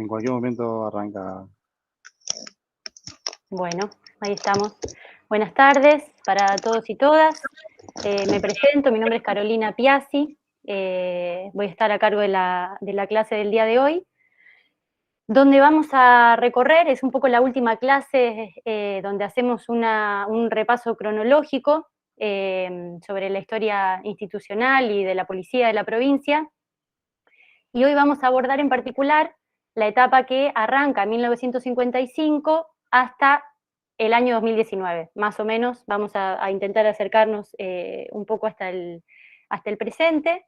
En cualquier momento arranca. Bueno, ahí estamos. Buenas tardes para todos y todas. Me presento, mi nombre es Carolina Piazzi. Voy a estar a cargo de la clase del día de hoy. Donde vamos a recorrer, es un poco la última clase donde hacemos un repaso cronológico sobre la historia institucional y de la policía de la provincia. Y hoy vamos a abordar en particular la etapa que arranca en 1955 hasta el año 2019, más o menos. Vamos a intentar acercarnos un poco hasta el presente.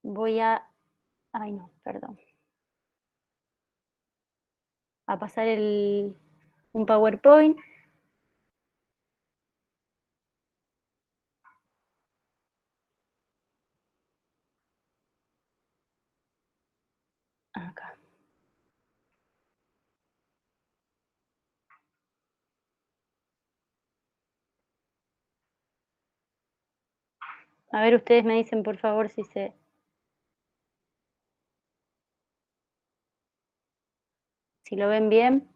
Voy a... Ay, no, perdón. A pasar un PowerPoint. Acá. A ver, ustedes me dicen por favor si lo ven bien.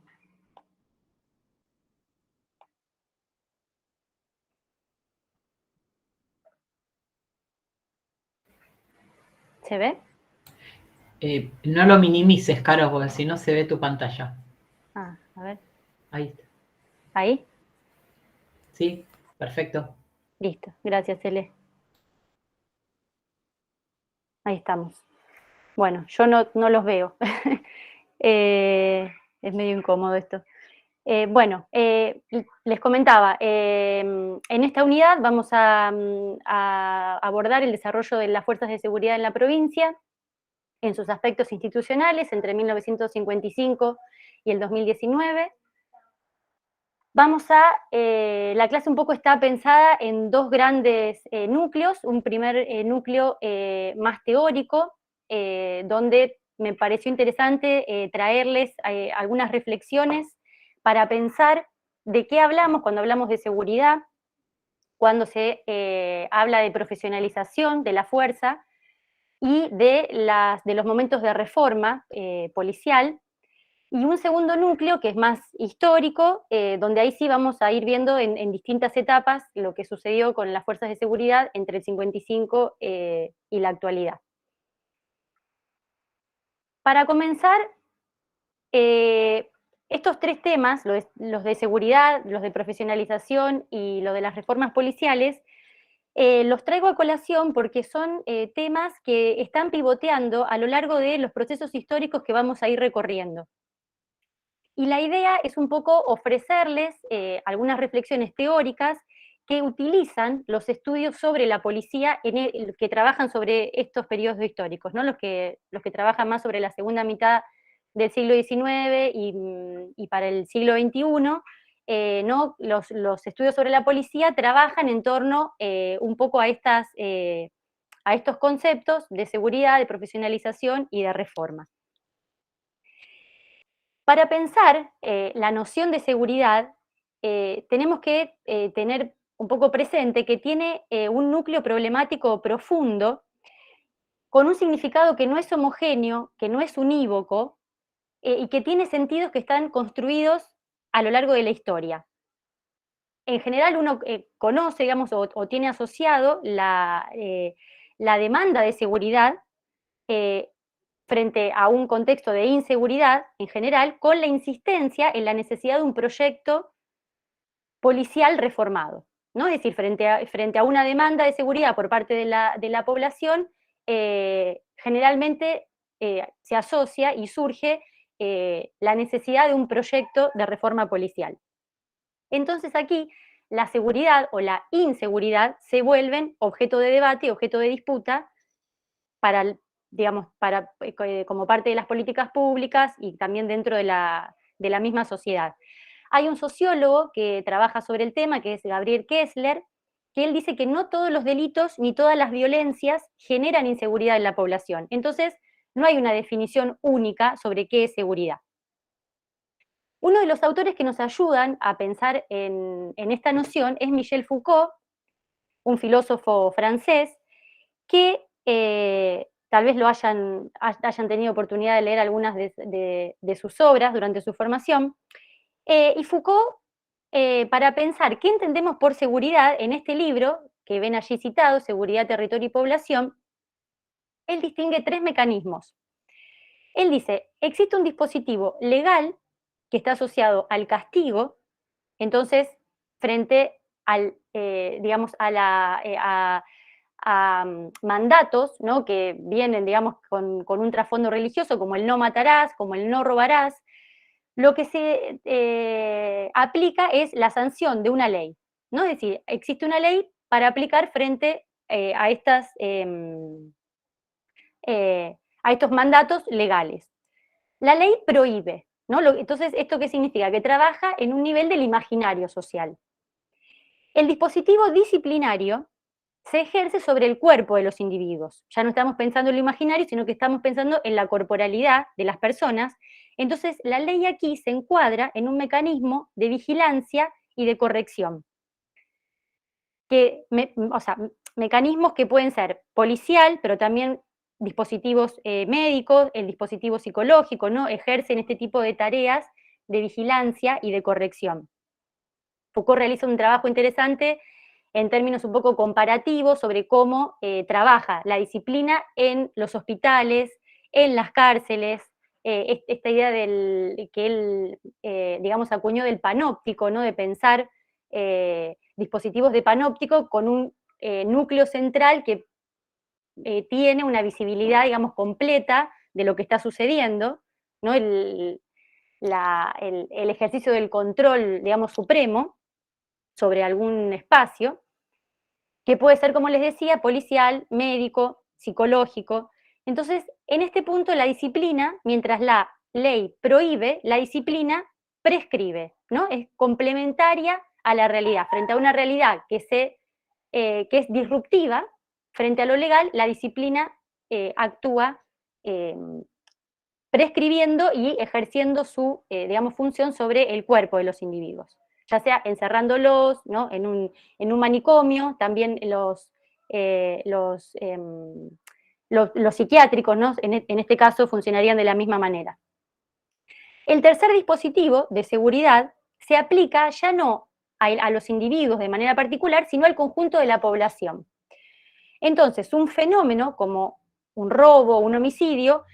¿Se ve? No lo minimices, Caro, porque si no se ve tu pantalla. Ah, a ver. Ahí está. ¿Ahí? Sí, perfecto. Listo, gracias, Celeste. Ahí estamos. Bueno, yo no los veo. Es medio incómodo esto. Bueno, les comentaba, en esta unidad vamos a abordar el desarrollo de las fuerzas de seguridad en la provincia, en sus aspectos institucionales, entre 1955 y el 2019. La clase un poco está pensada en dos grandes núcleos. Un primer núcleo más teórico, donde me pareció interesante traerles algunas reflexiones para pensar de qué hablamos cuando hablamos de seguridad, cuando se habla de profesionalización de la fuerza y de los momentos de reforma policial. Y un segundo núcleo que es más histórico, donde ahí sí vamos a ir viendo en distintas etapas lo que sucedió con las fuerzas de seguridad entre el 55 y la actualidad. Para comenzar, estos tres temas, los de seguridad, los de profesionalización y lo de las reformas policiales, los traigo a colación porque son temas que están pivoteando a lo largo de los procesos históricos que vamos a ir recorriendo. Y la idea es un poco ofrecerles algunas reflexiones teóricas que utilizan los estudios sobre la policía que trabajan sobre estos periodos históricos, ¿no? Los que trabajan más sobre la segunda mitad del siglo XIX y para el siglo XXI, ¿no? Los estudios sobre la policía trabajan en torno un poco a estos conceptos de seguridad, de profesionalización y de reforma. Para pensar la noción de seguridad, tenemos que tener un poco presente que tiene un núcleo problemático profundo, con un significado que no es homogéneo, que no es unívoco, y que tiene sentidos que están construidos a lo largo de la historia. En general uno conoce, digamos, o tiene asociado la demanda de seguridad frente a un contexto de inseguridad en general, con la insistencia en la necesidad de un proyecto policial reformado, ¿no? Es decir, frente a una demanda de seguridad por parte de la población, generalmente se asocia y surge la necesidad de un proyecto de reforma policial. Entonces aquí la seguridad o la inseguridad se vuelven objeto de debate, objeto de disputa como parte de las políticas públicas y también dentro de la misma sociedad. Hay un sociólogo que trabaja sobre el tema, que es Gabriel Kessler, que él dice que no todos los delitos ni todas las violencias generan inseguridad en la población. Entonces, no hay una definición única sobre qué es seguridad. Uno de los autores que nos ayudan a pensar en esta noción es Michel Foucault, un filósofo francés, que tal vez hayan tenido oportunidad de leer algunas de sus obras durante su formación. Y Foucault, para pensar qué entendemos por seguridad, en este libro, que ven allí citado, Seguridad, Territorio y Población, él distingue 3 mecanismos. Él dice, existe un dispositivo legal que está asociado al castigo, entonces, frente digamos, a mandatos, ¿no?, que vienen, digamos, con un trasfondo religioso, como el no matarás, como el no robarás, lo que se aplica es la sanción de una ley, ¿no? Es decir, existe una ley para aplicar frente a estos mandatos legales. La ley prohíbe, ¿no? Entonces, ¿esto qué significa? Que trabaja en un nivel del imaginario social. El dispositivo disciplinario se ejerce sobre el cuerpo de los individuos. Ya no estamos pensando en lo imaginario, sino que estamos pensando en la corporalidad de las personas. Entonces, la ley aquí se encuadra en un mecanismo de vigilancia y de corrección. O sea, mecanismos que pueden ser policial, pero también dispositivos médicos, el dispositivo psicológico, ¿no? Ejercen este tipo de tareas de vigilancia y de corrección. Foucault realiza un trabajo interesante en términos un poco comparativos sobre cómo trabaja la disciplina en los hospitales, en las cárceles, esta idea que él, digamos, acuñó del panóptico, ¿no?, de pensar dispositivos de panóptico con un núcleo central que tiene una visibilidad, digamos, completa de lo que está sucediendo, ¿no?, el ejercicio del control, digamos, supremo sobre algún espacio, que puede ser, como les decía, policial, médico, psicológico. Entonces, en este punto, la disciplina, mientras la ley prohíbe, la disciplina prescribe, ¿no? Es complementaria a la realidad. Frente a una realidad que es disruptiva, frente a lo legal, la disciplina actúa prescribiendo y ejerciendo su, digamos, función sobre el cuerpo de los individuos, ya sea encerrándolos, ¿no?, en un manicomio, también los psiquiátricos, ¿no?, en este caso funcionarían de la misma manera. El tercer dispositivo de seguridad se aplica ya no a los individuos de manera particular, sino al conjunto de la población. Entonces, un fenómeno como un robo o un homicidio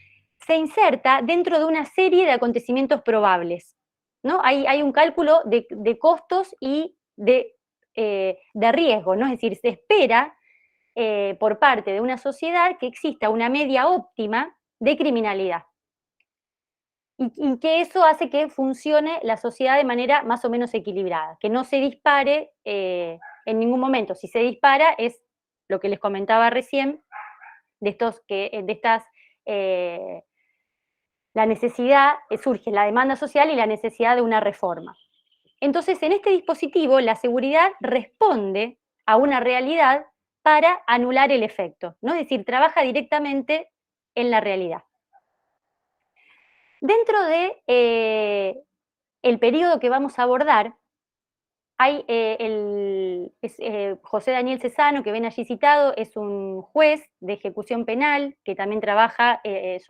se inserta dentro de una serie de acontecimientos probables, ¿no? Hay un cálculo de costos y de riesgo, ¿no? Es decir, se espera por parte de una sociedad que exista una media óptima de criminalidad. Y que eso hace que funcione la sociedad de manera más o menos equilibrada, que no se dispare en ningún momento. Si se dispara es lo que les comentaba recién, la necesidad, surge la demanda social y la necesidad de una reforma. Entonces, en este dispositivo, la seguridad responde a una realidad para anular el efecto, ¿no? Es decir, trabaja directamente en la realidad. Dentro de el periodo que vamos a abordar, hay José Daniel Cesano, que ven allí citado, es un juez de ejecución penal que también trabaja ha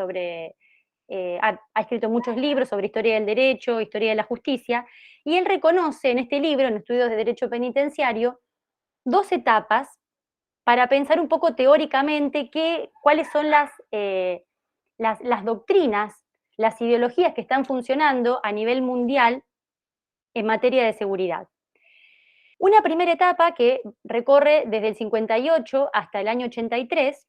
escrito muchos libros sobre historia del derecho, historia de la justicia, y él reconoce en este libro, en Estudios de Derecho Penitenciario, 2 etapas para pensar un poco teóricamente cuáles son las doctrinas, las ideologías que están funcionando a nivel mundial en materia de seguridad. Una primera etapa que recorre desde el 58 hasta el año 83,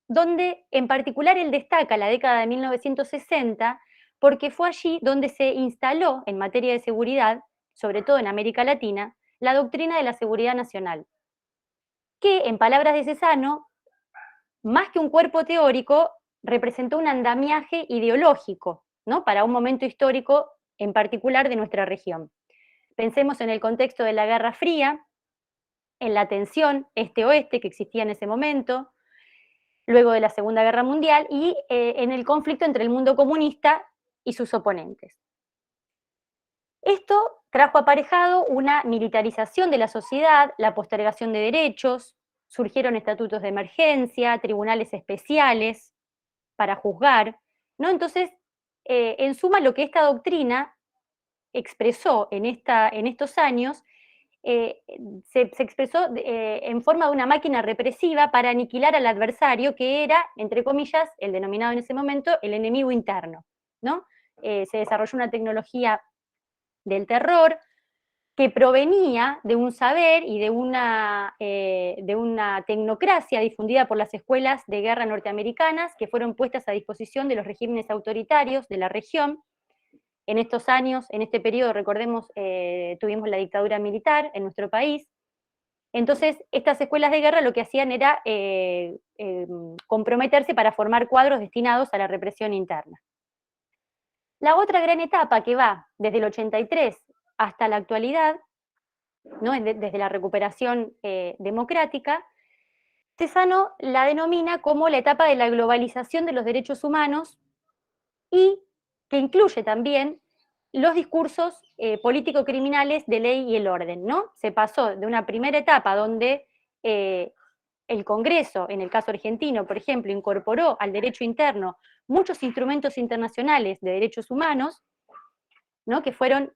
donde en particular él destaca la década de 1960, porque fue allí donde se instaló en materia de seguridad, sobre todo en América Latina, la doctrina de la seguridad nacional, que en palabras de Cesano, más que un cuerpo teórico, representó un andamiaje ideológico, ¿no?, para un momento histórico en particular de nuestra región. Pensemos en el contexto de la Guerra Fría, en la tensión este-oeste que existía en ese momento, luego de la Segunda Guerra Mundial, y en el conflicto entre el mundo comunista y sus oponentes. Esto trajo aparejado una militarización de la sociedad, la postergación de derechos, surgieron estatutos de emergencia, tribunales especiales para juzgar, ¿no? Entonces, en suma, lo que esta doctrina expresó en estos años, se expresó en forma de una máquina represiva para aniquilar al adversario, que era, entre comillas, el denominado en ese momento, el enemigo interno, ¿no? Se desarrolló una tecnología del terror que provenía de un saber y de una tecnocracia difundida por las escuelas de guerra norteamericanas, que fueron puestas a disposición de los regímenes autoritarios de la región. En estos años, en este periodo, recordemos, tuvimos la dictadura militar en nuestro país. Entonces, estas escuelas de guerra lo que hacían era comprometerse para formar cuadros destinados a la represión interna. La otra gran etapa, que va desde el 83 hasta la actualidad, ¿no? Desde la recuperación democrática, Cesano la denomina como la etapa de la globalización de los derechos humanos, y que incluye también los discursos político-criminales de ley y el orden, ¿no? Se pasó de una primera etapa donde el Congreso, en el caso argentino, por ejemplo, incorporó al derecho interno muchos instrumentos internacionales de derechos humanos, ¿no? Que fueron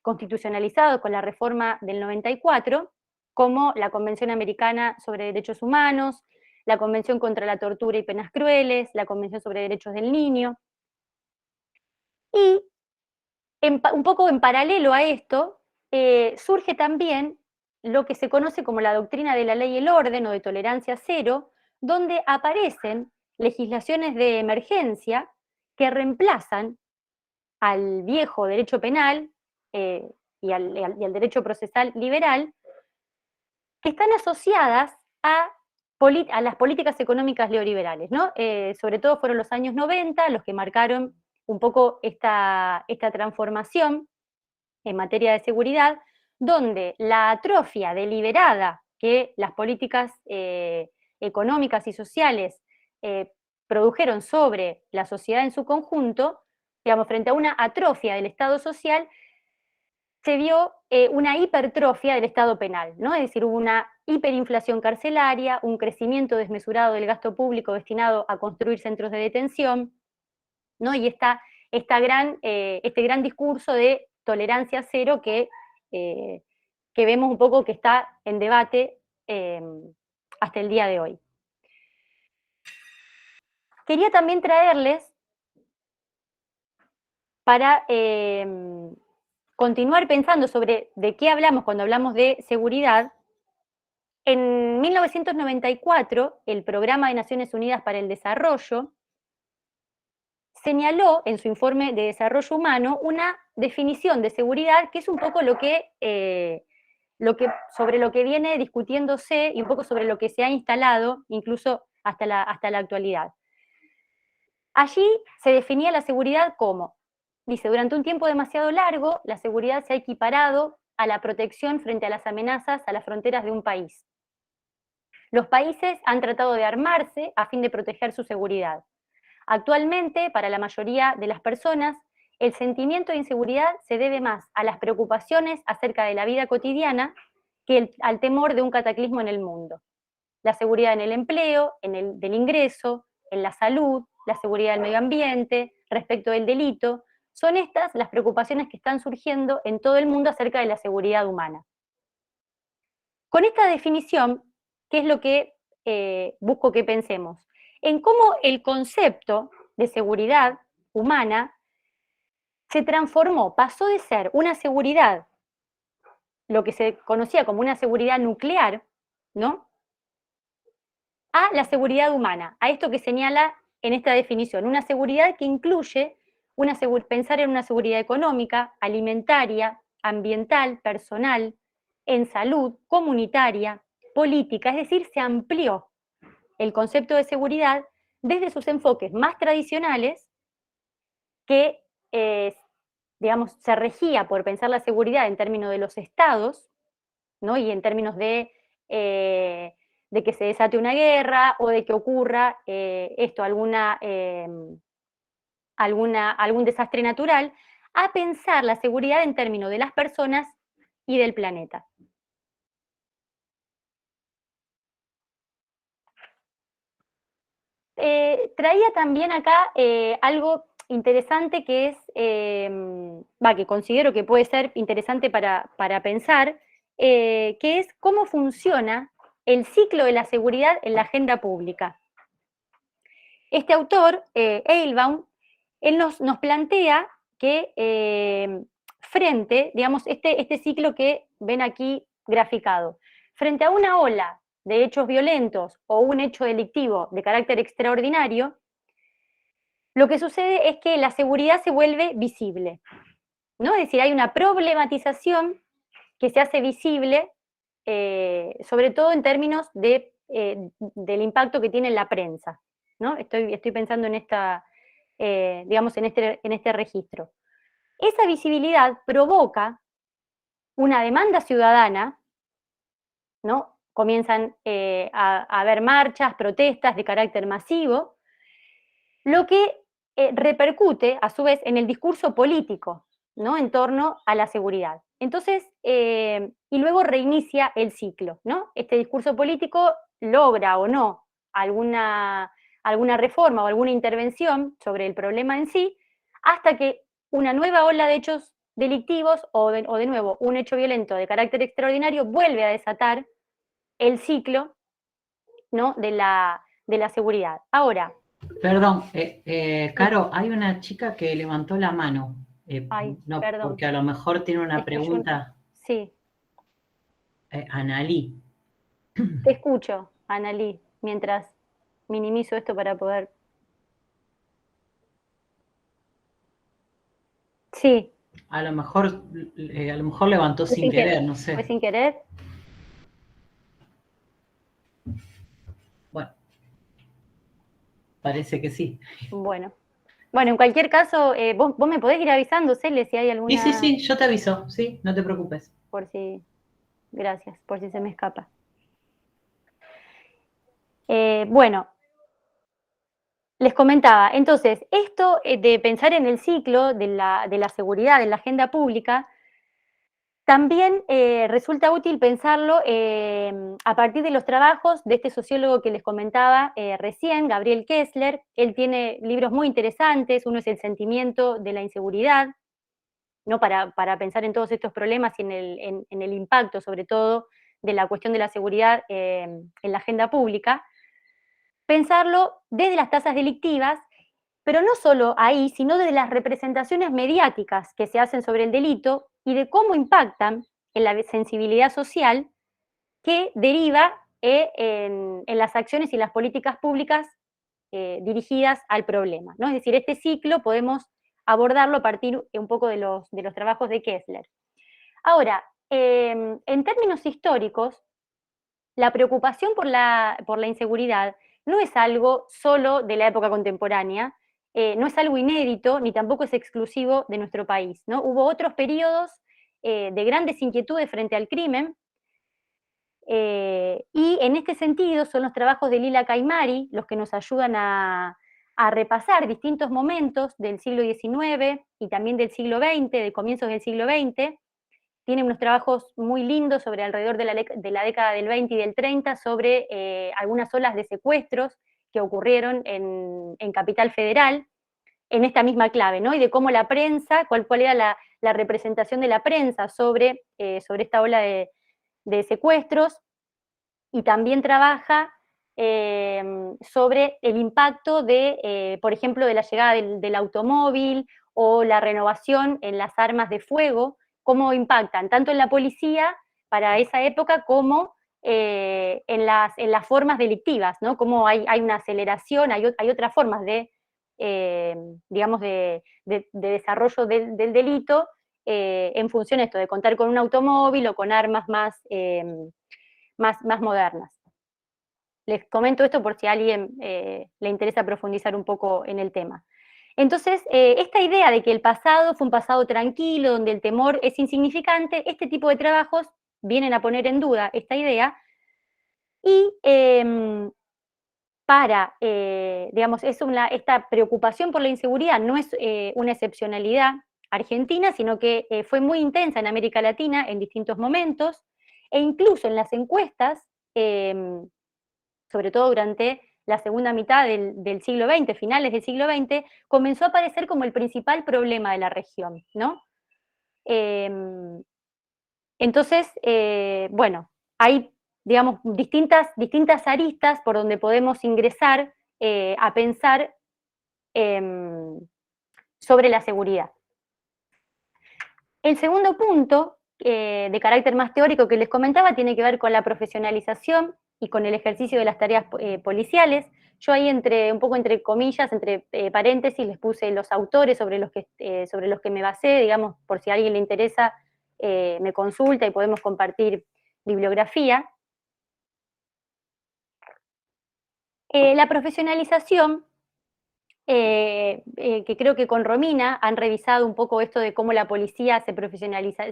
constitucionalizados con la reforma del 94, como la Convención Americana sobre Derechos Humanos, la Convención contra la Tortura y Penas Crueles, la Convención sobre Derechos del Niño. Y un poco en paralelo a esto, surge también lo que se conoce como la doctrina de la ley y el orden, o de tolerancia cero, donde aparecen legislaciones de emergencia que reemplazan al viejo derecho penal y al derecho procesal liberal, que están asociadas a las políticas económicas neoliberales, ¿no? Sobre todo fueron los años 90 los que marcaron un poco esta transformación en materia de seguridad, donde la atrofia deliberada que las políticas económicas y sociales produjeron sobre la sociedad en su conjunto, digamos, frente a una atrofia del Estado social, se vio una hipertrofia del Estado penal, ¿no? Es decir, hubo una hiperinflación carcelaria, un crecimiento desmesurado del gasto público destinado a construir centros de detención, ¿no? Y este gran discurso de tolerancia cero que vemos un poco que está en debate hasta el día de hoy. Quería también traerles, para continuar pensando sobre de qué hablamos cuando hablamos de seguridad, en 1994 el Programa de Naciones Unidas para el Desarrollo señaló en su informe de desarrollo humano una definición de seguridad que es un poco sobre lo que viene discutiéndose y un poco sobre lo que se ha instalado incluso hasta la actualidad. Allí se definía la seguridad como, dice, durante un tiempo demasiado largo, la seguridad se ha equiparado a la protección frente a las amenazas a las fronteras de un país. Los países han tratado de armarse a fin de proteger su seguridad. Actualmente, para la mayoría de las personas, el sentimiento de inseguridad se debe más a las preocupaciones acerca de la vida cotidiana que al temor de un cataclismo en el mundo. La seguridad en el empleo, del ingreso, en la salud, la seguridad del medio ambiente, respecto del delito, son estas las preocupaciones que están surgiendo en todo el mundo acerca de la seguridad humana. Con esta definición, ¿qué es lo que busco que pensemos? En cómo el concepto de seguridad humana se transformó, pasó de ser una seguridad, lo que se conocía como una seguridad nuclear, ¿no?, a la seguridad humana, a esto que señala en esta definición, una seguridad que incluye pensar en una seguridad económica, alimentaria, ambiental, personal, en salud, comunitaria, política, es decir, se amplió el concepto de seguridad desde sus enfoques más tradicionales, que digamos, se regía por pensar la seguridad en términos de los estados, ¿no?, y en términos de que se desate una guerra o de que ocurra algún desastre natural, a pensar la seguridad en términos de las personas y del planeta. traía también acá algo interesante que es, que considero que puede ser interesante para pensar, que es cómo funciona el ciclo de la seguridad en la agenda pública. Este autor, Eilbaum, él nos plantea que frente, digamos, este ciclo que ven aquí graficado, frente a una ola de hechos violentos o un hecho delictivo de carácter extraordinario, lo que sucede es que la seguridad se vuelve visible, ¿no? Es decir, hay una problematización que se hace visible, sobre todo en términos del impacto que tiene en la prensa, ¿no? Estoy pensando en digamos, en este registro. Esa visibilidad provoca una demanda ciudadana, ¿no? Comienzan a haber marchas, protestas de carácter masivo, lo que repercute, a su vez, en el discurso político, ¿no? En torno a la seguridad. Entonces, y luego reinicia el ciclo, ¿no? Este discurso político logra o no alguna reforma o alguna intervención sobre el problema en sí, hasta que una nueva ola de hechos delictivos o de nuevo un hecho violento de carácter extraordinario vuelve a desatar el ciclo, ¿no? de la seguridad. Ahora, Perdón, Caro, hay una chica que levantó la mano. No, perdón. porque a lo mejor tiene una pregunta. Sí. Analí. Te escucho, Analí, mientras minimizo esto para poder... Sí. A lo mejor levantó sin querer, no sé. ¿Fue sin querer? Bueno, parece que sí. Bueno, en cualquier caso, vos me podés ir avisando, Cele, si hay alguna... Sí, yo te aviso, sí, no te preocupes. Gracias, por si se me escapa. Bueno, les comentaba, entonces, esto de pensar en el ciclo de la seguridad en la agenda pública, también resulta útil pensarlo a partir de los trabajos de este sociólogo que les comentaba recién, Gabriel Kessler. Él tiene libros muy interesantes, uno es El sentimiento de la inseguridad, ¿no? Para pensar en todos estos problemas y en el impacto, sobre todo, de la cuestión de la seguridad en la agenda pública. Pensarlo desde las tasas delictivas, pero no solo ahí, sino desde las representaciones mediáticas que se hacen sobre el delito y de cómo impactan en la sensibilidad social que deriva en las acciones y las políticas públicas dirigidas al problema, ¿no? Es decir, este ciclo podemos abordarlo a partir un poco de los trabajos de Kessler. Ahora, en términos históricos, la preocupación por la inseguridad no es algo solo de la época contemporánea, no es algo inédito, ni tampoco es exclusivo de nuestro país, ¿no? Hubo otros periodos de grandes inquietudes frente al crimen, y en este sentido son los trabajos de Lila Caimari los que nos ayudan a repasar distintos momentos del siglo XIX y también del siglo XX, de comienzos del siglo XX. Tiene unos trabajos muy lindos sobre alrededor de la década del 20 y del 30 sobre algunas olas de secuestros que ocurrieron en Capital Federal, en esta misma clave, ¿no? Y de cómo la prensa, cuál era la representación de la prensa sobre esta ola de secuestros, y también trabaja sobre el impacto por ejemplo, de la llegada del automóvil o la renovación en las armas de fuego, cómo impactan tanto en la policía para esa época como en las formas delictivas, ¿no? Cómo hay una aceleración, hay otras formas digamos, de desarrollo del delito en función de esto, de contar con un automóvil o con armas más modernas. Les comento esto por si a alguien le interesa profundizar un poco en el tema. Entonces, esta idea de que el pasado fue un pasado tranquilo, donde el temor es insignificante, este tipo de trabajos vienen a poner en duda esta idea y digamos, esta preocupación por la inseguridad no es una excepcionalidad argentina, sino que fue muy intensa en América Latina en distintos momentos, e incluso en las encuestas, sobre todo durante la segunda mitad del siglo XX, finales del siglo XX, comenzó a aparecer como el principal problema de la región, ¿no? Entonces, bueno, hay, digamos, distintas aristas por donde podemos ingresar a pensar sobre la seguridad. El segundo punto, de carácter más teórico que les comentaba, tiene que ver con la profesionalización y con el ejercicio de las tareas policiales. Yo ahí un poco entre comillas, entre paréntesis, les puse los autores sobre los que me basé, digamos, por si a alguien le interesa, me consulta y podemos compartir bibliografía. La profesionalización, que creo que con Romina han revisado un poco esto de cómo la policía se profesionaliza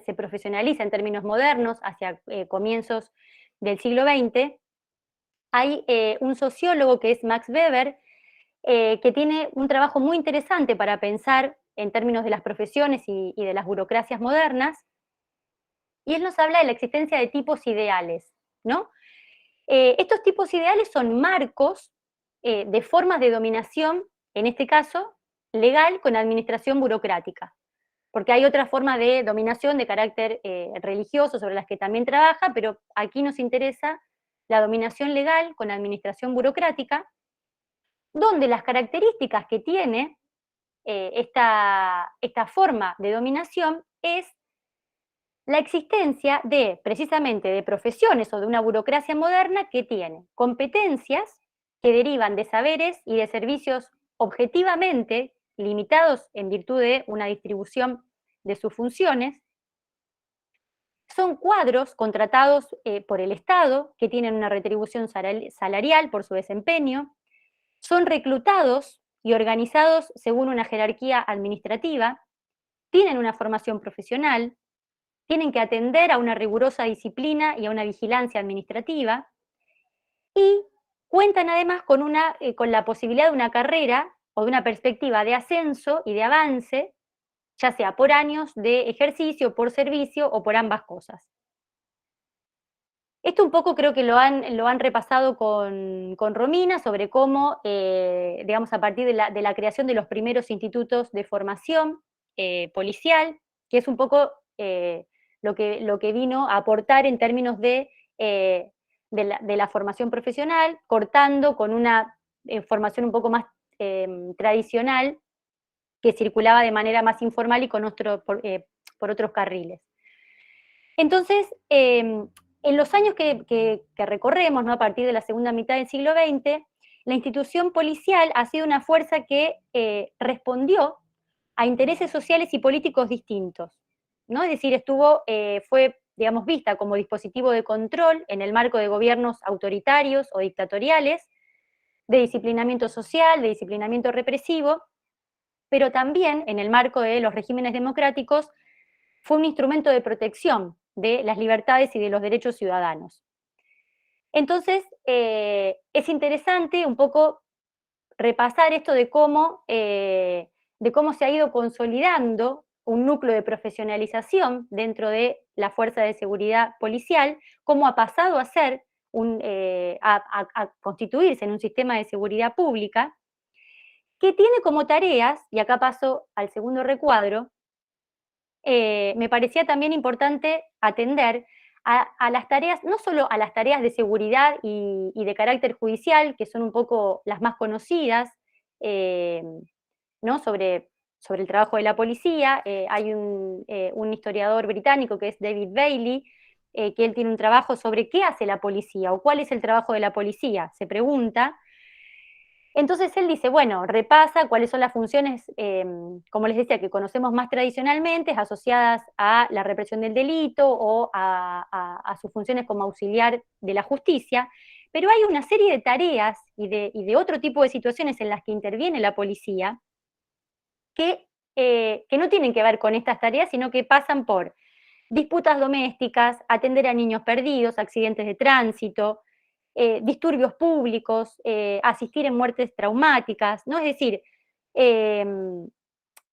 en términos modernos hacia comienzos del siglo XX. Hay un sociólogo que es Max Weber, que tiene un trabajo muy interesante para pensar en términos de las profesiones y de las burocracias modernas, y él nos habla de la existencia de tipos ideales, ¿no? Estos tipos ideales son marcos de formas de dominación, en este caso, legal con administración burocrática, porque hay otras formas de dominación de carácter religioso sobre las que también trabaja, pero aquí nos interesa la dominación legal con administración burocrática, donde las características que tiene esta forma de dominación es la existencia de, precisamente, de profesiones o de una burocracia moderna que tiene competencias que derivan de saberes y de servicios objetivamente limitados en virtud de una distribución de sus funciones. Son cuadros contratados por el Estado que tienen una retribución salarial por su desempeño. Son reclutados y organizados según una jerarquía administrativa. Tienen una formación profesional. Tienen que atender a una rigurosa disciplina y a una vigilancia administrativa, y cuentan además con la posibilidad de una carrera o de una perspectiva de ascenso y de avance, ya sea por años de ejercicio, por servicio o por ambas cosas. Esto un poco creo que lo han repasado con Romina sobre cómo, digamos, a partir de la creación de los primeros institutos de formación policial, que es un poco lo que vino a aportar en términos de la formación profesional, cortando con una formación un poco más tradicional que circulaba de manera más informal y por otros carriles. Entonces, en los años que recorremos, ¿no?, a partir de la segunda mitad del siglo XX, la institución policial ha sido una fuerza que respondió a intereses sociales y políticos distintos, ¿no? Es decir, fue, digamos, vista como dispositivo de control en el marco de gobiernos autoritarios o dictatoriales, de disciplinamiento social, de disciplinamiento represivo, pero también en el marco de los regímenes democráticos fue un instrumento de protección de las libertades y de los derechos ciudadanos. Entonces, es interesante un poco repasar esto de cómo se ha ido consolidando un núcleo de profesionalización dentro de la fuerza de seguridad policial, cómo ha pasado a ser a constituirse en un sistema de seguridad pública, que tiene como tareas, y acá paso al segundo recuadro, me parecía también importante atender a las tareas, no solo a las tareas de seguridad y de carácter judicial, que son un poco las más conocidas, ¿no?, sobre el trabajo de la policía. Hay un historiador británico que es David Bailey, que él tiene un trabajo sobre qué hace la policía o cuál es el trabajo de la policía, se pregunta. Entonces él dice, bueno, repasa cuáles son las funciones, como les decía, que conocemos más tradicionalmente, asociadas a la represión del delito o a sus funciones como auxiliar de la justicia, pero hay una serie de tareas y de otro tipo de situaciones en las que interviene la policía que no tienen que ver con estas tareas, sino que pasan por disputas domésticas, atender a niños perdidos, accidentes de tránsito, disturbios públicos, asistir en muertes traumáticas, ¿no? Es decir,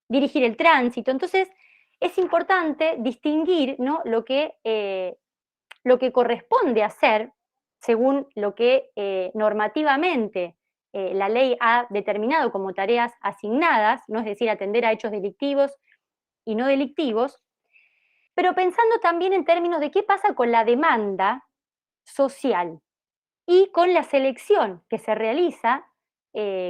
dirigir el tránsito. Entonces, es importante distinguir, ¿no?, lo que corresponde hacer según lo que normativamente la ley ha determinado como tareas asignadas, ¿no? Es decir, atender a hechos delictivos y no delictivos, pero pensando también en términos de qué pasa con la demanda social y con la selección que se realiza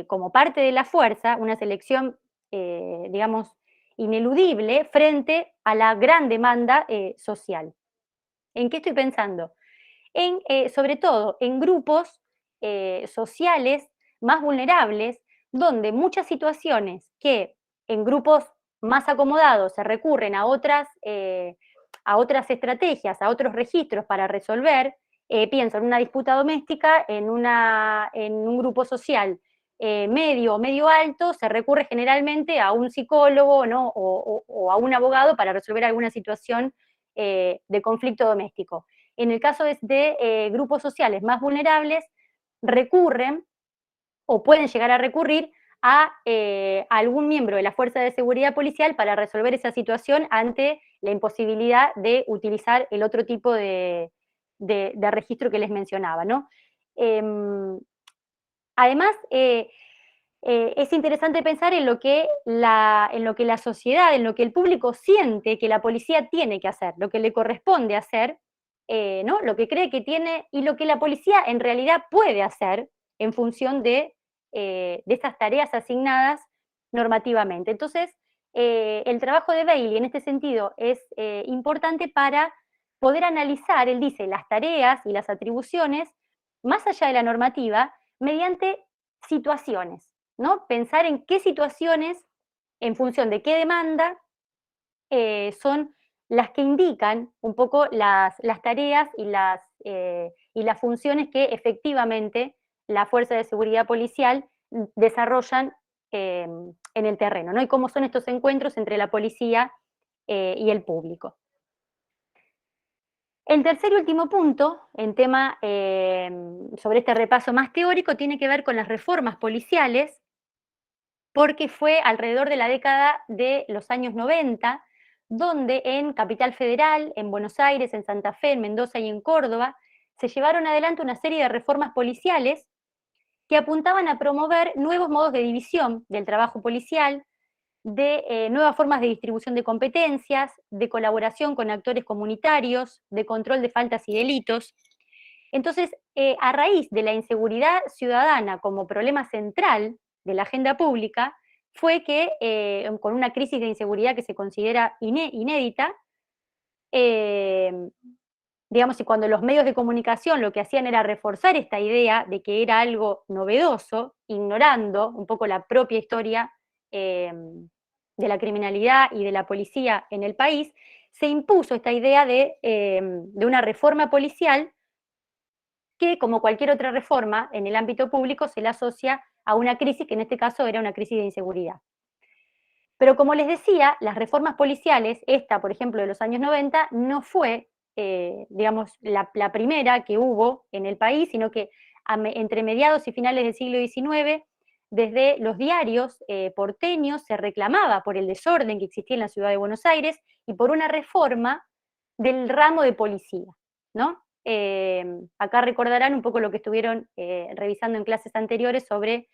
como parte de la fuerza, una selección, digamos, ineludible frente a la gran demanda social. ¿En qué estoy pensando? Sobre todo en grupos sociales más vulnerables, donde muchas situaciones que en grupos más acomodados se recurren a otras estrategias, a otros registros para resolver, pienso en una disputa doméstica, en un grupo social medio o medio alto, se recurre generalmente a un psicólogo, ¿no? o a un abogado para resolver alguna situación de conflicto doméstico. En el caso de grupos sociales más vulnerables, recurren o pueden llegar a recurrir a algún miembro de la Fuerza de Seguridad Policial para resolver esa situación ante la imposibilidad de utilizar el otro tipo de registro que les mencionaba, ¿no? Además, es interesante pensar en lo que la sociedad, en lo que el público siente que la policía tiene que hacer, lo que le corresponde hacer, ¿no? Lo que cree que tiene y lo que la policía en realidad puede hacer en función de estas tareas asignadas normativamente. Entonces, el trabajo de Bailey en este sentido es importante para poder analizar, él dice, las tareas y las atribuciones más allá de la normativa mediante situaciones, ¿no? Pensar en qué situaciones, en función de qué demanda, son las que indican un poco las tareas y las funciones que efectivamente la Fuerza de Seguridad Policial desarrollan en el terreno, ¿no? Y cómo son estos encuentros entre la policía y el público. El tercer y último punto, en tema sobre este repaso más teórico, tiene que ver con las reformas policiales, porque fue alrededor de la década de los años 90, donde en Capital Federal, en Buenos Aires, en Santa Fe, en Mendoza y en Córdoba, se llevaron adelante una serie de reformas policiales que apuntaban a promover nuevos modos de división del trabajo policial, de nuevas formas de distribución de competencias, de colaboración con actores comunitarios, de control de faltas y delitos. Entonces, a raíz de la inseguridad ciudadana como problema central de la agenda pública, fue que con una crisis de inseguridad que se considera inédita, digamos, y cuando los medios de comunicación lo que hacían era reforzar esta idea de que era algo novedoso, ignorando un poco la propia historia de la criminalidad y de la policía en el país, se impuso esta idea de una reforma policial que, como cualquier otra reforma en el ámbito público, se la asocia a una crisis que en este caso era una crisis de inseguridad. Pero como les decía, las reformas policiales, esta por ejemplo de los años 90, no fue, digamos, la primera que hubo en el país, sino que entre mediados y finales del siglo XIX, desde los diarios porteños se reclamaba por el desorden que existía en la ciudad de Buenos Aires y por una reforma del ramo de policía, ¿no? Acá recordarán un poco lo que estuvieron revisando en clases anteriores sobre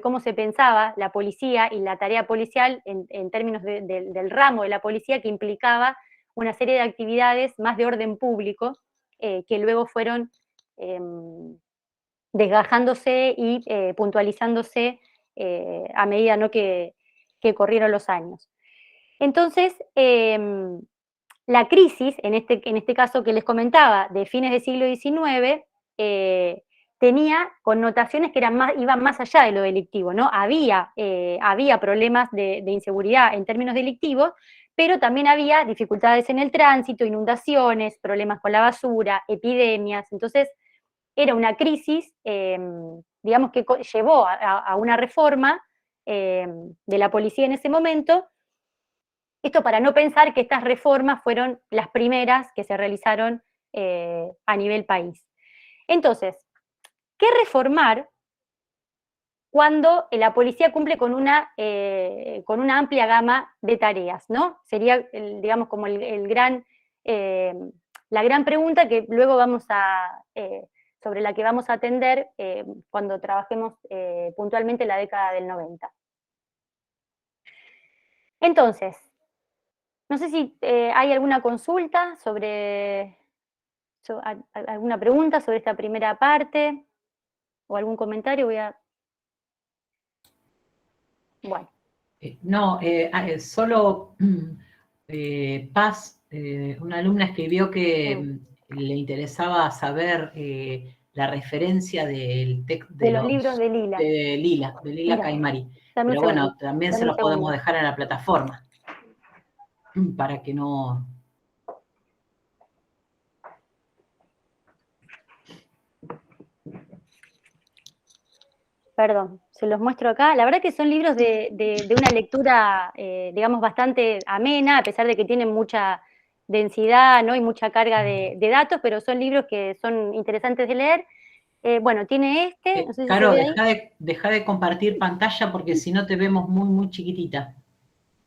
cómo se pensaba la policía y la tarea policial en términos del ramo de la policía, que implicaba una serie de actividades más de orden público que luego fueron desgajándose y puntualizándose a medida, ¿no? que corrieron los años. Entonces, la crisis, en este caso que les comentaba, de fines del siglo XIX, tenía connotaciones que iban más allá de lo delictivo, ¿no? Había problemas de inseguridad en términos delictivos, pero también había dificultades en el tránsito, inundaciones, problemas con la basura, epidemias. Entonces, era una crisis, digamos, que llevó a una reforma de la policía en ese momento. Esto para no pensar que estas reformas fueron las primeras que se realizaron a nivel país. Entonces, ¿qué reformar cuando la policía cumple con una amplia gama de tareas, ¿no? Sería, digamos, como la gran pregunta que luego vamos sobre la que vamos a atender cuando trabajemos puntualmente en la década del 90. Entonces, no sé si hay alguna consulta sobre, alguna pregunta sobre esta primera parte, o algún comentario. Bueno. No, solo Paz, una alumna escribió que le interesaba saber la referencia del texto de los libros de Lila. De Lila Caimari. Pero bueno, también se los podemos dejar en la plataforma para que no... Perdón, se los muestro acá. La verdad que son libros de una lectura, digamos, bastante amena, a pesar de que tienen mucha densidad, ¿no? Y mucha carga de datos, pero son libros que son interesantes de leer. Bueno, tiene este, no sé si Caro, se ve ahí. deja de compartir pantalla porque si no te vemos muy, muy chiquitita.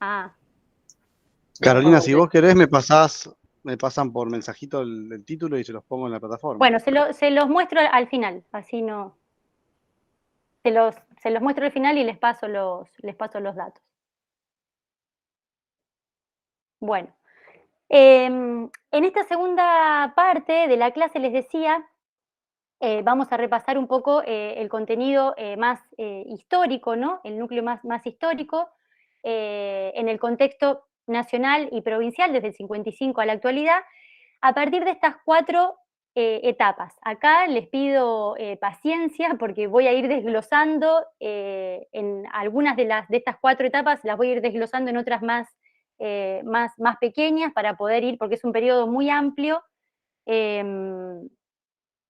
Ah. Carolina, si vos querés, me pasan por mensajito el título y se los pongo en la plataforma. Bueno, se los muestro al final, así no... Se los muestro al final y les paso los datos. Bueno, en esta segunda parte de la clase les decía, vamos a repasar un poco el contenido más histórico, ¿no? El núcleo más histórico, en el contexto nacional y provincial desde el 55 a la actualidad, a partir de estas 4 etapas. Acá les pido paciencia porque voy a ir desglosando en algunas de estas 4 etapas, las voy a ir desglosando en otras más pequeñas para poder ir, porque es un periodo muy amplio.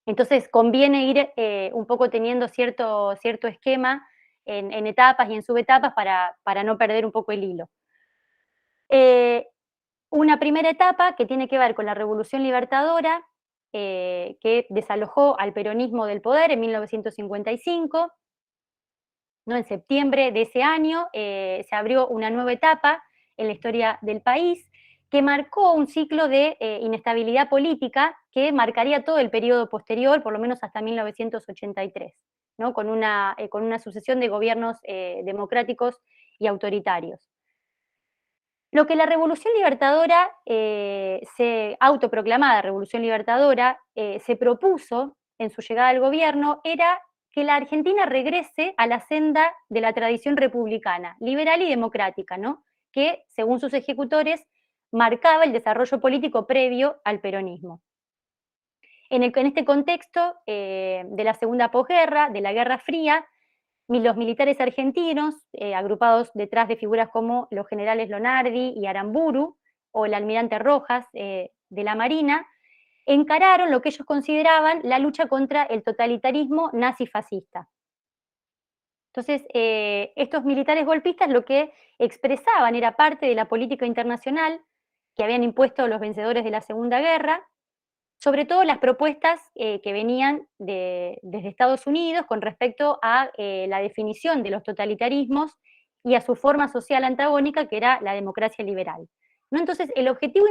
Entonces conviene ir un poco teniendo cierto esquema en etapas y en subetapas para no perder un poco el hilo. Una primera etapa que tiene que ver con la Revolución Libertadora, que desalojó al peronismo del poder en 1955, ¿no? En septiembre de ese año se abrió una nueva etapa en la historia del país, que marcó un ciclo de inestabilidad política que marcaría todo el periodo posterior, por lo menos hasta 1983, ¿no? Con una sucesión de gobiernos democráticos y autoritarios. Lo que la Revolución Libertadora, autoproclamada Revolución Libertadora, se propuso en su llegada al gobierno era que la Argentina regrese a la senda de la tradición republicana, liberal y democrática, ¿no? Que, según sus ejecutores, marcaba el desarrollo político previo al peronismo. En este contexto de la segunda posguerra, de la Guerra Fría, los militares argentinos, agrupados detrás de figuras como los generales Lonardi y Aramburu, o el almirante Rojas de la Marina, encararon lo que ellos consideraban la lucha contra el totalitarismo nazi-fascista. Entonces, estos militares golpistas lo que expresaban era parte de la política internacional que habían impuesto los vencedores de la Segunda Guerra, sobre todo las propuestas que venían desde Estados Unidos con respecto a la definición de los totalitarismos y a su forma social antagónica, que era la democracia liberal, ¿no? Entonces, el objetivo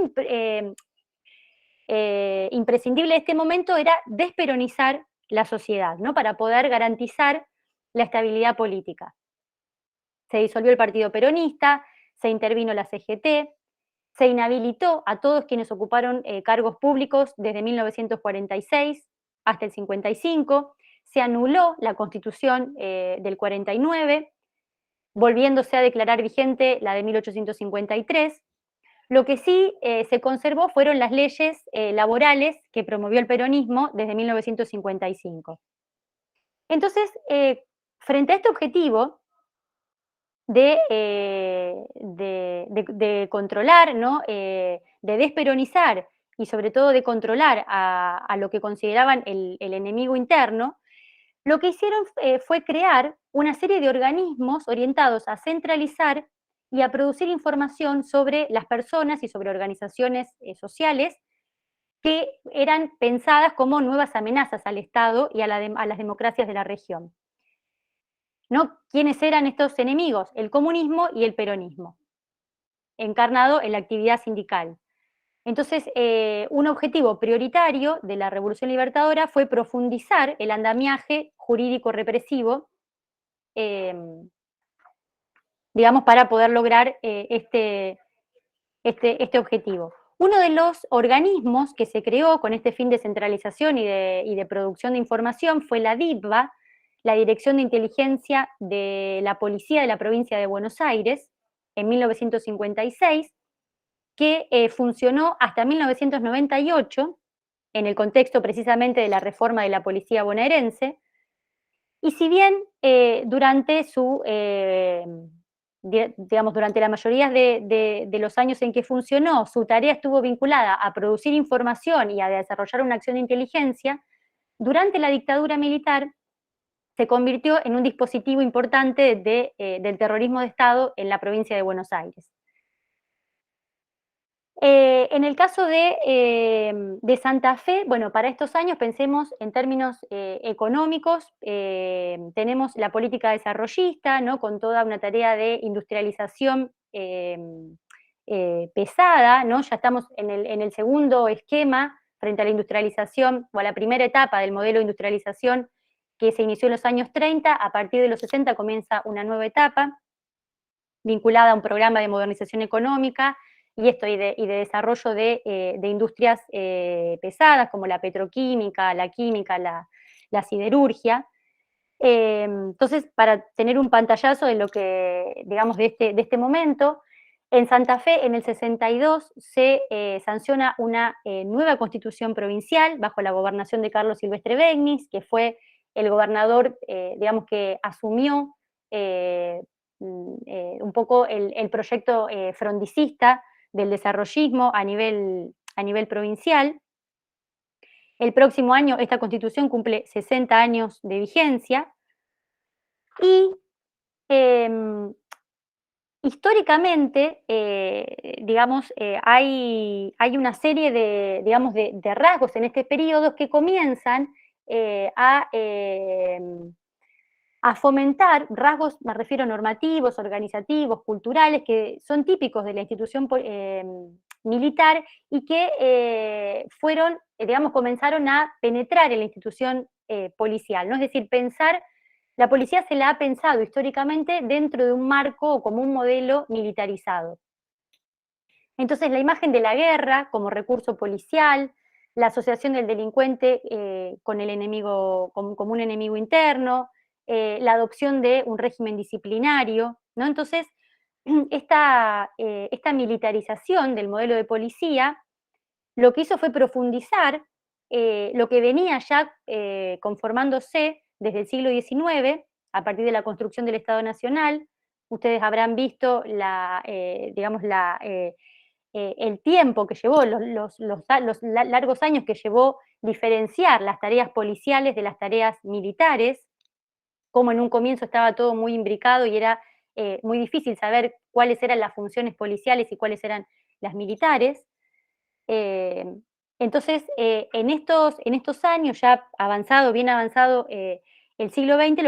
imprescindible de este momento era desperonizar la sociedad, ¿no? Para poder garantizar la estabilidad política. Se disolvió el Partido Peronista, se intervino la CGT, se inhabilitó a todos quienes ocuparon cargos públicos desde 1946 hasta el 55, se anuló la Constitución del 49, volviéndose a declarar vigente la de 1853. Lo que sí se conservó fueron las leyes laborales que promovió el peronismo desde 1955. Entonces, frente a este objetivo de controlar, ¿no? De desperonizar y sobre todo de controlar a lo que consideraban el enemigo interno, lo que hicieron fue crear una serie de organismos orientados a centralizar y a producir información sobre las personas y sobre organizaciones sociales que eran pensadas como nuevas amenazas al Estado y a las democracias de la región, ¿no? ¿Quiénes eran estos enemigos? El comunismo y el peronismo, encarnado en la actividad sindical. Entonces, un objetivo prioritario de la Revolución Libertadora fue profundizar el andamiaje jurídico represivo, digamos, para poder lograr este objetivo. Uno de los organismos que se creó con este fin de centralización y de producción de información fue la DIVA, la Dirección de Inteligencia de la Policía de la Provincia de Buenos Aires, en 1956, que funcionó hasta 1998, en el contexto precisamente de la reforma de la policía bonaerense, y si bien durante durante la mayoría de los años en que funcionó, su tarea estuvo vinculada a producir información y a desarrollar una acción de inteligencia, durante la dictadura militar se convirtió en un dispositivo importante del terrorismo de Estado en la provincia de Buenos Aires. En el caso de Santa Fe, bueno, para estos años pensemos en términos económicos, tenemos la política desarrollista, ¿no? Con toda una tarea de industrialización pesada, ¿no? Ya estamos en el segundo esquema frente a la industrialización, o a la primera etapa del modelo de industrialización que se inició en los años 30, a partir de los 60 comienza una nueva etapa vinculada a un programa de modernización económica, y de desarrollo de industrias pesadas, como la petroquímica, la química, la siderurgia. Entonces, para tener un pantallazo de lo que, digamos, de este momento, en Santa Fe, en el 62, se sanciona una nueva constitución provincial bajo la gobernación de Carlos Silvestre Begnis, que fue el gobernador, digamos, que asumió un poco el proyecto frondicista del desarrollismo a nivel provincial. El próximo año esta constitución cumple 60 años de vigencia y históricamente, digamos, hay una serie de rasgos en este periodo que comienzan a fomentar rasgos, me refiero normativos, organizativos, culturales, que son típicos de la institución militar y que comenzaron a penetrar en la institución policial, ¿no? Es decir, la policía se la ha pensado históricamente dentro de un marco o como un modelo militarizado. Entonces, la imagen de la guerra como recurso policial, la asociación del delincuente con el enemigo, como un enemigo interno, la adopción de un régimen disciplinario, ¿no? Entonces, esta militarización del modelo de policía lo que hizo fue profundizar lo que venía ya conformándose desde el siglo XIX, a partir de la construcción del Estado Nacional. Ustedes habrán visto el tiempo que llevó, los largos años que llevó diferenciar las tareas policiales de las tareas militares, como en un comienzo estaba todo muy imbricado y era muy difícil saber cuáles eran las funciones policiales y cuáles eran las militares. Entonces, en estos años, ya bien avanzado el siglo XX,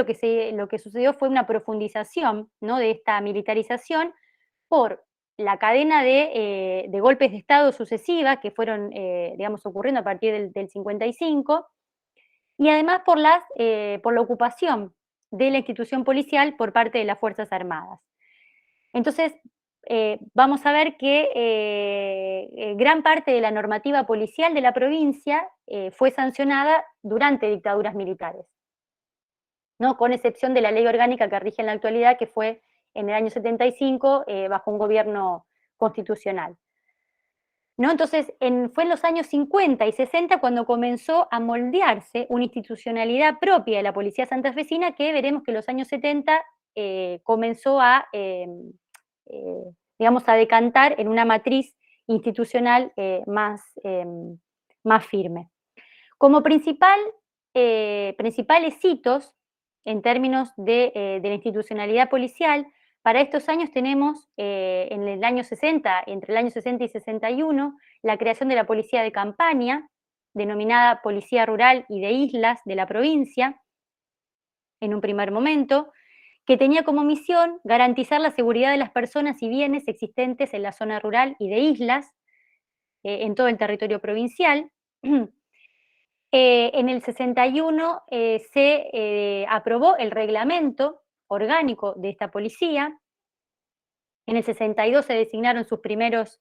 lo que sucedió fue una profundización, ¿no?, de esta militarización por la cadena de golpes de Estado sucesivas que fueron, ocurriendo a partir del 55, y además por la ocupación de la institución policial por parte de las Fuerzas Armadas. Entonces, vamos a ver que gran parte de la normativa policial de la provincia fue sancionada durante dictaduras militares, ¿no?, con excepción de la ley orgánica que rige en la actualidad, que fue en el año 75 bajo un gobierno constitucional, ¿no? Entonces, fue en los años 50 y 60 cuando comenzó a moldearse una institucionalidad propia de la policía santafesina, que veremos que en los años 70 comenzó a decantar en una matriz institucional más firme. Como principales hitos en términos de la institucionalidad policial, para estos años tenemos en el año 60, entre el año 60 y 61, la creación de la policía de campaña, denominada Policía Rural y de Islas de la provincia, en un primer momento, que tenía como misión garantizar la seguridad de las personas y bienes existentes en la zona rural y de islas, en todo el territorio provincial. En el 61 se aprobó el reglamento orgánico de esta policía. En el 62 se designaron sus primeros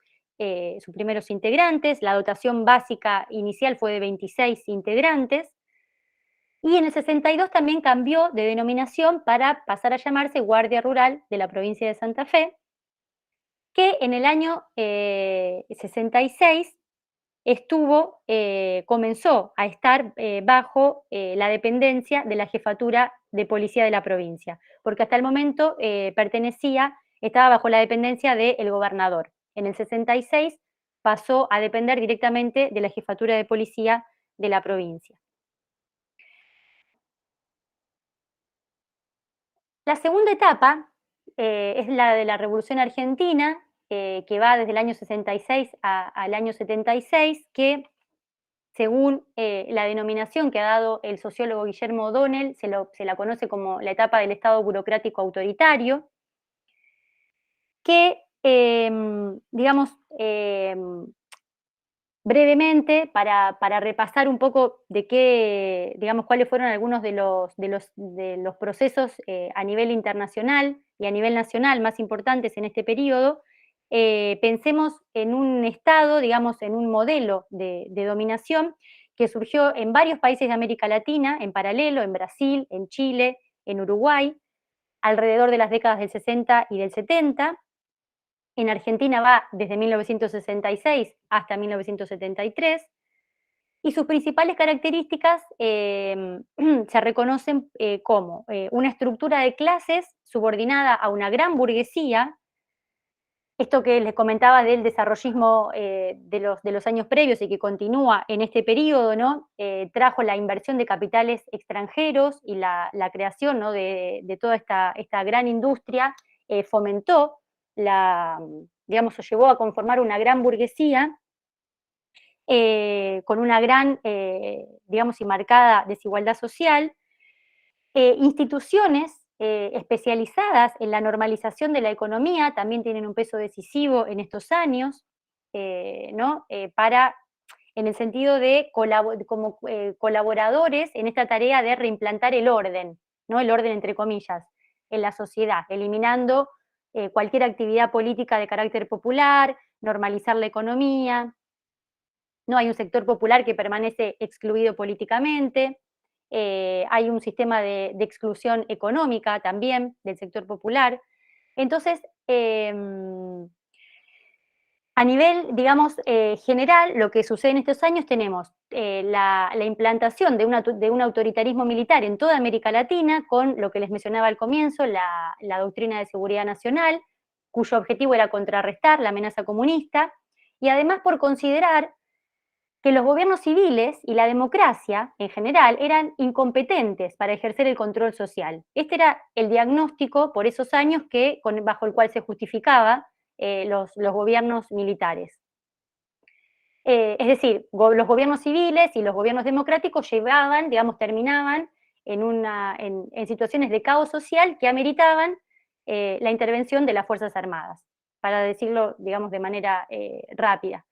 integrantes. La dotación básica inicial fue de 26 integrantes. Y en el 62 también cambió de denominación para pasar a llamarse Guardia Rural de la provincia de Santa Fe, que en el año 66 comenzó a estar bajo la dependencia de la Jefatura de Policía de la provincia, porque hasta el momento estaba bajo la dependencia del gobernador. En el 66 pasó a depender directamente de la Jefatura de Policía de la provincia. La segunda etapa es la de la Revolución Argentina, que va desde el año 66 al año 76, que según la denominación que ha dado el sociólogo Guillermo O'Donnell, se la conoce como la etapa del Estado burocrático autoritario, que, digamos, brevemente, para repasar un poco de qué, digamos, cuáles fueron algunos de los procesos a nivel internacional y a nivel nacional más importantes en este periodo, pensemos en un Estado, digamos, en un modelo de dominación que surgió en varios países de América Latina, en paralelo, en Brasil, en Chile, en Uruguay, alrededor de las décadas del 60 y del 70. En Argentina va desde 1966 hasta 1973, y sus principales características se reconocen como una estructura de clases subordinada a una gran burguesía. Esto que les comentaba del desarrollismo de los años previos y que continúa en este periodo, ¿no? Trajo la inversión de capitales extranjeros y la creación, ¿no? de toda esta gran industria, fomentó digamos, se llevó a conformar una gran burguesía con una gran, digamos, y marcada desigualdad social, instituciones especializadas en la normalización de la economía también tienen un peso decisivo en estos años, ¿no? En el sentido de como colaboradores en esta tarea de reimplantar el orden, ¿no? El orden entre comillas, en la sociedad, eliminando cualquier actividad política de carácter popular, normalizar la economía. No hay un sector popular que permanece excluido políticamente. Hay un sistema de exclusión económica también del sector popular. Entonces, a nivel, digamos, general, lo que sucede en estos años, tenemos la implantación de un autoritarismo militar en toda América Latina, con lo que les mencionaba al comienzo, la doctrina de seguridad nacional, cuyo objetivo era contrarrestar la amenaza comunista, y además por considerar que los gobiernos civiles y la democracia en general eran incompetentes para ejercer el control social. Este era el diagnóstico por esos años bajo el cual se justificaba los gobiernos militares. Es decir, los gobiernos civiles y los gobiernos democráticos terminaban en situaciones de caos social que ameritaban la intervención de las Fuerzas Armadas, para decirlo, digamos, de manera rápida.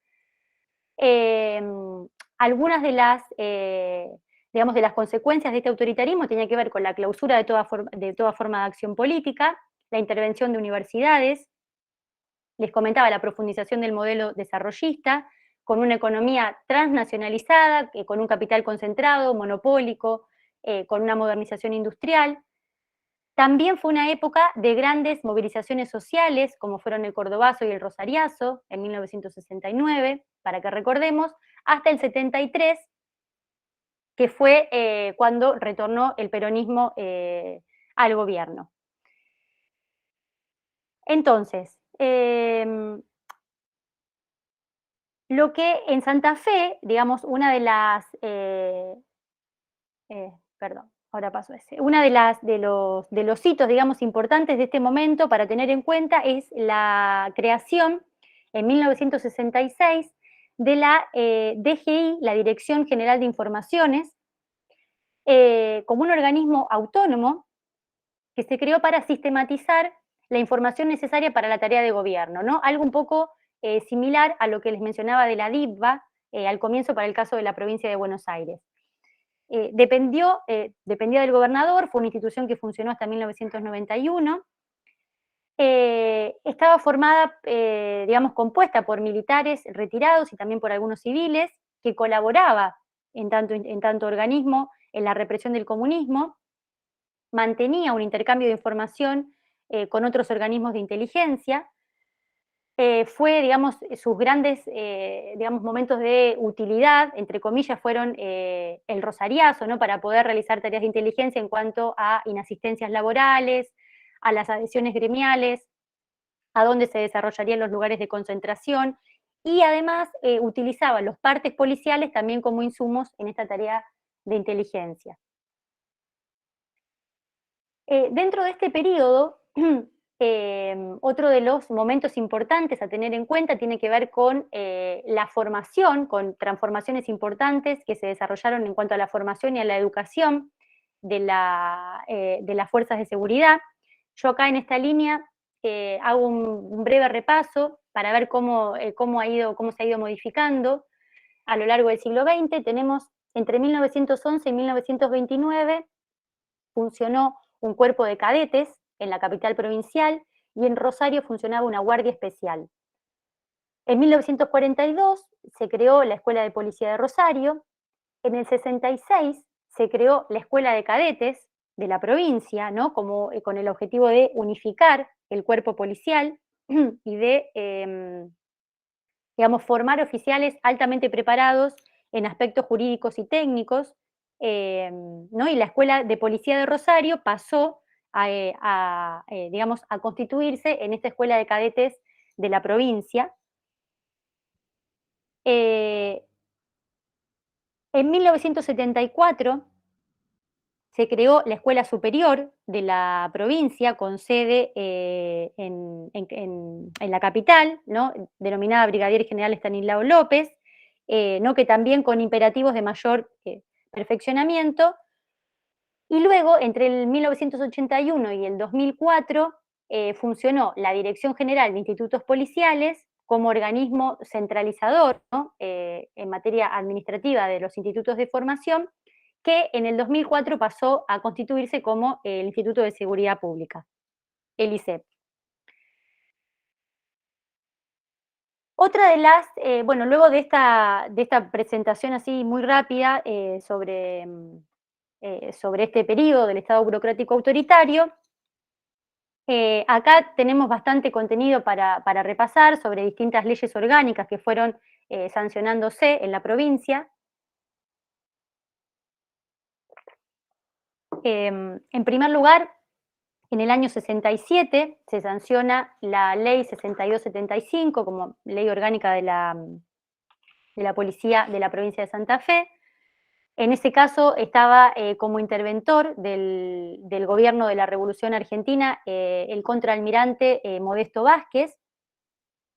Algunas de las consecuencias de este autoritarismo tenían que ver con la clausura de toda forma de acción política, la intervención de universidades, les comentaba la profundización del modelo desarrollista, con una economía transnacionalizada, con un capital concentrado, monopólico, con una modernización industrial. También fue una época de grandes movilizaciones sociales, como fueron el Cordobazo y el Rosariazo, en 1969, para que recordemos, hasta el 73, que fue cuando retornó el peronismo al gobierno. Entonces, lo que en Santa Fe, digamos, una de los hitos, digamos, importantes de este momento para tener en cuenta es la creación en 1966 de la DGI, la Dirección General de Informaciones, como un organismo autónomo que se creó para sistematizar la información necesaria para la tarea de gobierno, ¿no? Algo un poco similar a lo que les mencionaba de la DIVBA al comienzo para el caso de la provincia de Buenos Aires. Dependía del gobernador, fue una institución que funcionó hasta 1991. Estaba formada, digamos, compuesta por militares retirados y también por algunos civiles, que colaboraba en tanto organismo en la represión del comunismo, mantenía un intercambio de información con otros organismos de inteligencia. Fue, digamos, sus grandes, digamos, momentos de utilidad, entre comillas, fueron el rosariazo, ¿no? Para poder realizar tareas de inteligencia en cuanto a inasistencias laborales, a las adhesiones gremiales, a dónde se desarrollarían los lugares de concentración, y además utilizaba los partes policiales también como insumos en esta tarea de inteligencia. Dentro de este periodo, otro de los momentos importantes a tener en cuenta tiene que ver con la formación, con transformaciones importantes que se desarrollaron en cuanto a la formación y a la educación de las fuerzas de seguridad. Yo acá en esta línea hago un breve repaso para ver cómo se ha ido modificando a lo largo del siglo XX. Tenemos entre 1911 y 1929 funcionó un cuerpo de cadetes en la capital provincial y en Rosario funcionaba una guardia especial. En 1942 se creó la Escuela de Policía de Rosario. En el 66 se creó la Escuela de Cadetes de la provincia, ¿no? Con el objetivo de unificar el cuerpo policial y de, digamos, formar oficiales altamente preparados en aspectos jurídicos y técnicos, ¿no? Y la Escuela de Policía de Rosario pasó digamos, a constituirse en esta Escuela de Cadetes de la provincia. En 1974 se creó la Escuela Superior de la provincia con sede en la capital, ¿no? Denominada Brigadier General Estanislao López, ¿no? Que también con imperativos de mayor perfeccionamiento. Y luego, entre el 1981 y el 2004, funcionó la Dirección General de Institutos Policiales como organismo centralizador, ¿no? En materia administrativa de los institutos de formación, que en el 2004 pasó a constituirse como el Instituto de Seguridad Pública, el ISEP. Otra de las, bueno, luego de esta presentación así muy rápida sobre este periodo del Estado burocrático autoritario, acá tenemos bastante contenido para repasar sobre distintas leyes orgánicas que fueron sancionándose en la provincia. En primer lugar, en el año 67 se sanciona la ley 6275 como ley orgánica de la policía de la provincia de Santa Fe. En ese caso estaba como interventor del gobierno de la Revolución Argentina el contraalmirante Modesto Vázquez,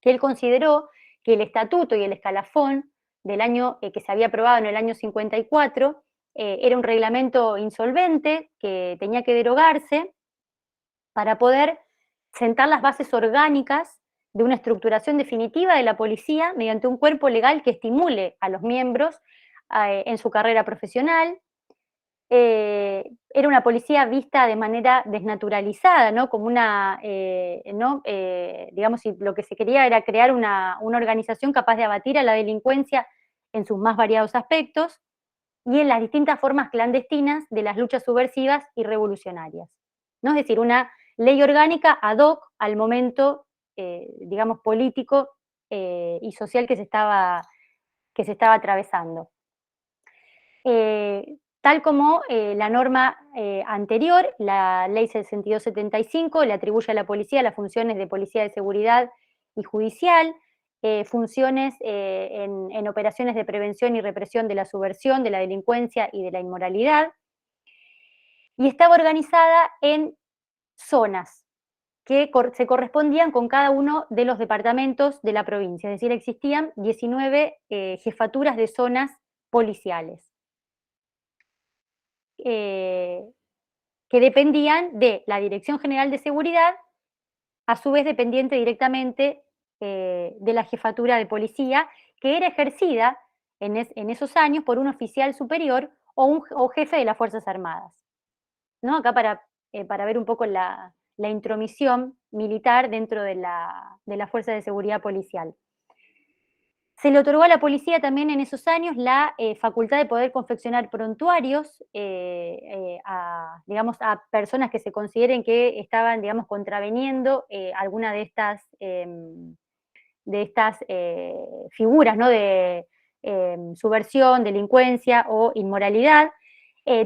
que él consideró que el estatuto y el escalafón del año que se había aprobado en el año 54 era un reglamento insolvente que tenía que derogarse para poder sentar las bases orgánicas de una estructuración definitiva de la policía mediante un cuerpo legal que estimule a los miembros en su carrera profesional. Era una policía vista de manera desnaturalizada, ¿no? Como una, digamos, lo que se quería era crear una organización capaz de abatir a la delincuencia en sus más variados aspectos y en las distintas formas clandestinas de las luchas subversivas y revolucionarias, ¿no? Es decir, una ley orgánica ad hoc al momento, digamos, político y social que se estaba atravesando. Tal como la norma anterior, la ley 6275, le atribuye a la policía las funciones de policía de seguridad y judicial, funciones en operaciones de prevención y represión de la subversión, de la delincuencia y de la inmoralidad, y estaba organizada en zonas que se correspondían con cada uno de los departamentos de la provincia, es decir, existían 19 jefaturas de zonas policiales. Que dependían de la Dirección General de Seguridad, a su vez dependiente directamente de la jefatura de policía, que era ejercida en esos años por un oficial superior o jefe de las Fuerzas Armadas, ¿no? Acá para ver un poco la intromisión militar dentro de la Fuerza de Seguridad Policial. Se le otorgó a la policía también en esos años la facultad de poder confeccionar prontuarios digamos, a personas que se consideren que estaban, digamos, contraveniendo alguna de estas figuras, ¿no? De subversión, delincuencia o inmoralidad.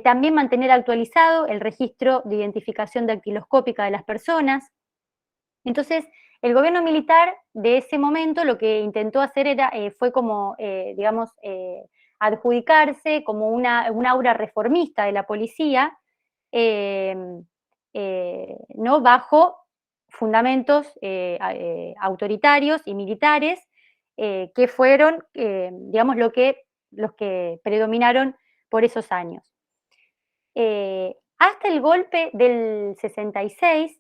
También mantener actualizado el registro de identificación dactiloscópica de las personas. Entonces, el gobierno militar de ese momento lo que intentó hacer fue como, digamos, adjudicarse como un aura reformista de la policía, ¿no? Bajo fundamentos autoritarios y militares, que fueron, digamos, los que predominaron por esos años. Hasta el golpe del 66,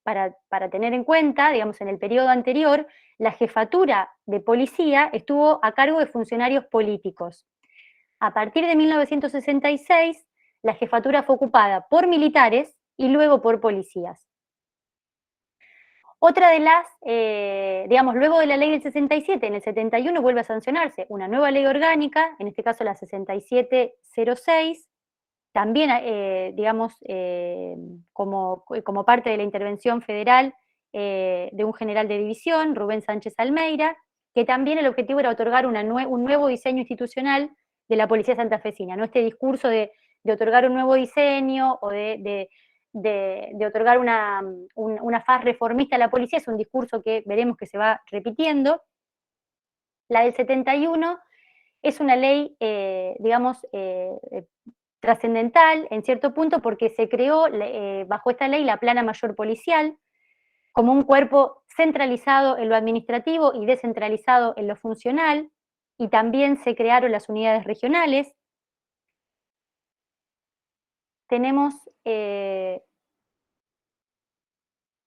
para tener en cuenta, digamos, en el periodo anterior, la jefatura de policía estuvo a cargo de funcionarios políticos. A partir de 1966, la jefatura fue ocupada por militares y luego por policías. Otra de las, digamos, luego de la ley del 67, en el 71 vuelve a sancionarse una nueva ley orgánica, en este caso la 6706, también, digamos, como parte de la intervención federal de un general de división, Rubén Sánchez Almeida, que también el objetivo era otorgar un nuevo diseño institucional de la policía santafesina, ¿no? Este discurso de otorgar un nuevo diseño o de otorgar una faz reformista a la policía es un discurso que veremos que se va repitiendo. La del 71 es una ley, digamos, trascendental en cierto punto porque se creó bajo esta ley la plana mayor policial como un cuerpo centralizado en lo administrativo y descentralizado en lo funcional, y también se crearon las unidades regionales. Tenemos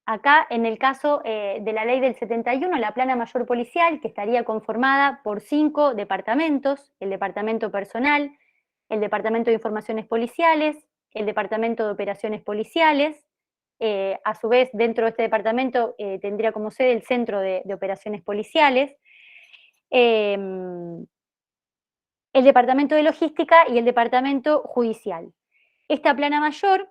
acá, en el caso de la ley del 71, la plana mayor policial, que estaría conformada por 5 departamentos: el departamento personal, el departamento de informaciones policiales, el departamento de operaciones policiales. A su vez, dentro de este departamento tendría como sede el centro de operaciones policiales, el departamento de logística y el departamento judicial. Esta plana mayor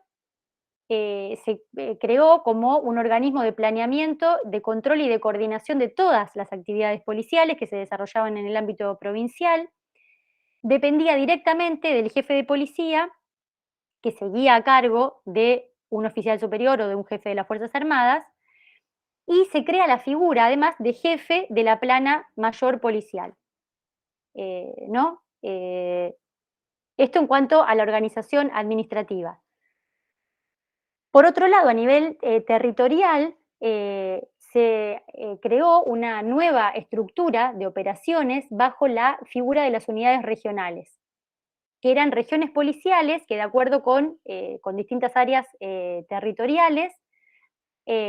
se creó como un organismo de planeamiento, de control y de coordinación de todas las actividades policiales que se desarrollaban en el ámbito provincial. Dependía directamente del jefe de policía, que seguía a cargo de un oficial superior o de un jefe de las Fuerzas Armadas, y se crea la figura, además, de jefe de la plana mayor policial. ¿No? Esto en cuanto a la organización administrativa. Por otro lado, a nivel territorial, se creó una nueva estructura de operaciones bajo la figura de las unidades regionales, que eran regiones policiales que, de acuerdo con distintas áreas territoriales,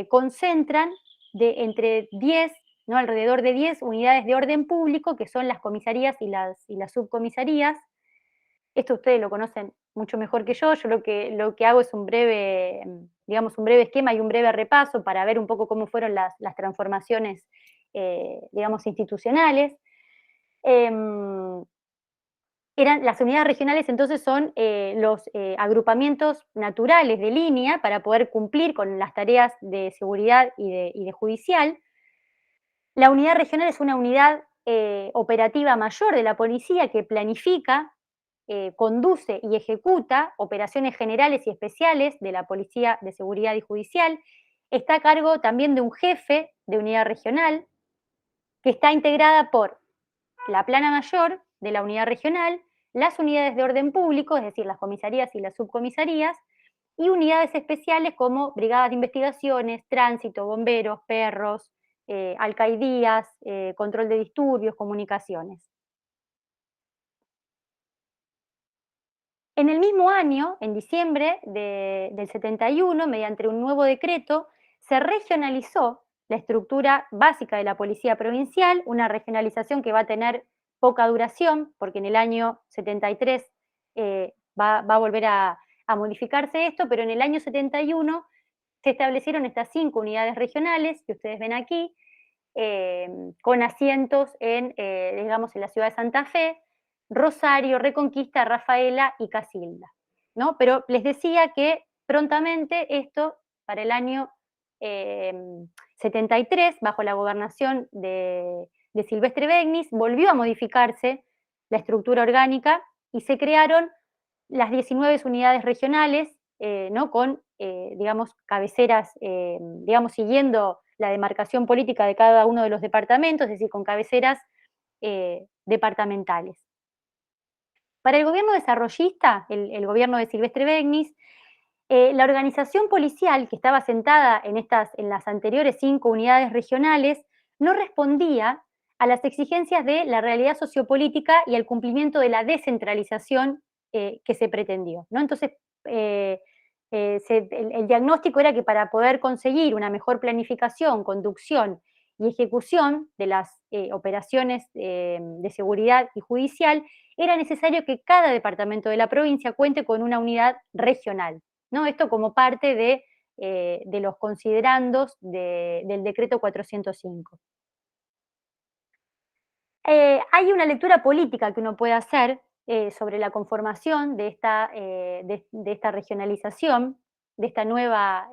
concentran entre 10, ¿no? Alrededor de 10 unidades de orden público, que son las comisarías y las subcomisarías. Esto ustedes lo conocen mucho mejor que yo. Yo lo que hago es un breve esquema y un breve repaso para ver un poco cómo fueron las transformaciones, digamos, institucionales. Las unidades regionales entonces son los agrupamientos naturales de línea para poder cumplir con las tareas de seguridad y de judicial. La unidad regional es una unidad operativa mayor de la policía que planifica, conduce y ejecuta operaciones generales y especiales de la Policía de Seguridad y Judicial. Está a cargo también de un jefe de unidad regional, que está integrada por la plana mayor de la unidad regional, las unidades de orden público, es decir, las comisarías y las subcomisarías, y unidades especiales como brigadas de investigaciones, tránsito, bomberos, perros, alcaidías, control de disturbios, comunicaciones. En el mismo año, en diciembre del 71, mediante un nuevo decreto, se regionalizó la estructura básica de la policía provincial, una regionalización que va a tener poca duración, porque en el año 73 va a volver a modificarse esto, pero en el año 71 se establecieron estas 5 unidades regionales que ustedes ven aquí, con asientos en, digamos, en la ciudad de Santa Fe, Rosario, Reconquista, Rafaela y Casilda, ¿no? Pero les decía que prontamente esto, para el año 73, bajo la gobernación de Silvestre Begnis, volvió a modificarse la estructura orgánica y se crearon las 19 unidades regionales, ¿no? Con, digamos, cabeceras, digamos, siguiendo la demarcación política de cada uno de los departamentos, es decir, con cabeceras departamentales. Para el gobierno desarrollista, el gobierno de Silvestre Begnis, la organización policial que estaba sentada en las anteriores 5 unidades regionales no respondía a las exigencias de la realidad sociopolítica y al cumplimiento de la descentralización que se pretendió, ¿no? Entonces, el diagnóstico era que para poder conseguir una mejor planificación, conducción y ejecución de las operaciones de seguridad y judicial, era necesario que cada departamento de la provincia cuente con una unidad regional, ¿no? Esto como parte de los considerandos del decreto 405. Hay una lectura política que uno puede hacer sobre la conformación de esta regionalización, de esta nueva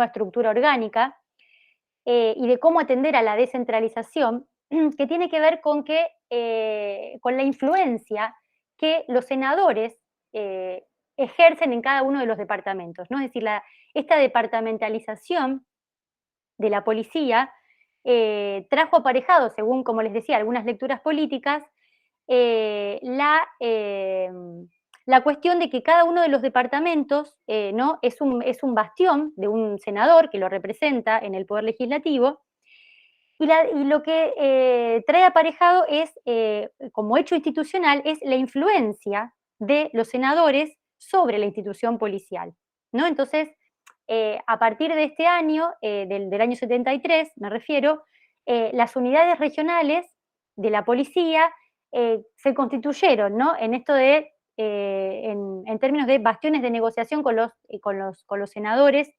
estructura orgánica, y de cómo atender a la descentralización, que tiene que ver con la influencia que los senadores ejercen en cada uno de los departamentos, ¿no? Es decir, esta departamentalización de la policía trajo aparejado, según, como les decía, algunas lecturas políticas, la cuestión de que cada uno de los departamentos, ¿no? es un bastión de un senador que lo representa en el Poder Legislativo, y lo que trae aparejado es, como hecho institucional, es la influencia de los senadores sobre la institución policial, ¿no? Entonces, a partir de este año, del año 73, me refiero, las unidades regionales de la policía se constituyeron, ¿no? En esto de, en términos de bastiones de negociación con los senadores,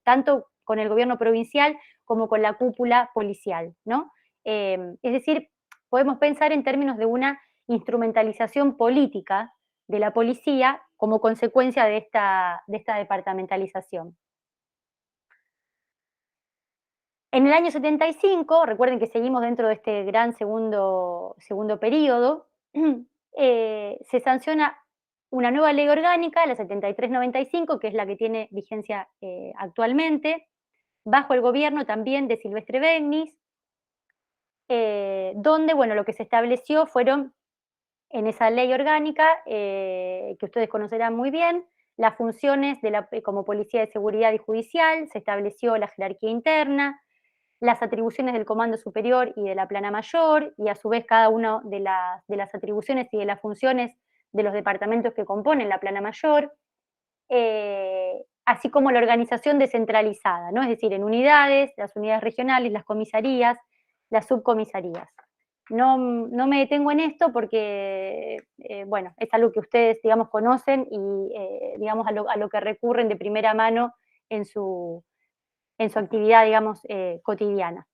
tanto con el gobierno provincial como con la cúpula policial, ¿no? Es decir, podemos pensar en términos de una instrumentalización política de la policía como consecuencia de esta departamentalización. En el año 75, recuerden que seguimos dentro de este gran segundo periodo, se sanciona una nueva ley orgánica, la 7395, que es la que tiene vigencia actualmente, bajo el gobierno también de Silvestre Begnis, donde, bueno, lo que se estableció fueron, en esa ley orgánica, que ustedes conocerán muy bien, las funciones como Policía de Seguridad y Judicial, se estableció la jerarquía interna, las atribuciones del Comando Superior y de la Plana Mayor, y a su vez cada una de las atribuciones y de las funciones de los departamentos que componen la Plana Mayor, así como la organización descentralizada, ¿no? Es decir, en unidades, las unidades regionales, las comisarías, las subcomisarías. No me detengo en esto porque, bueno, es algo que ustedes, digamos, conocen y, digamos, a lo que recurren de primera mano en su actividad, digamos, cotidiana.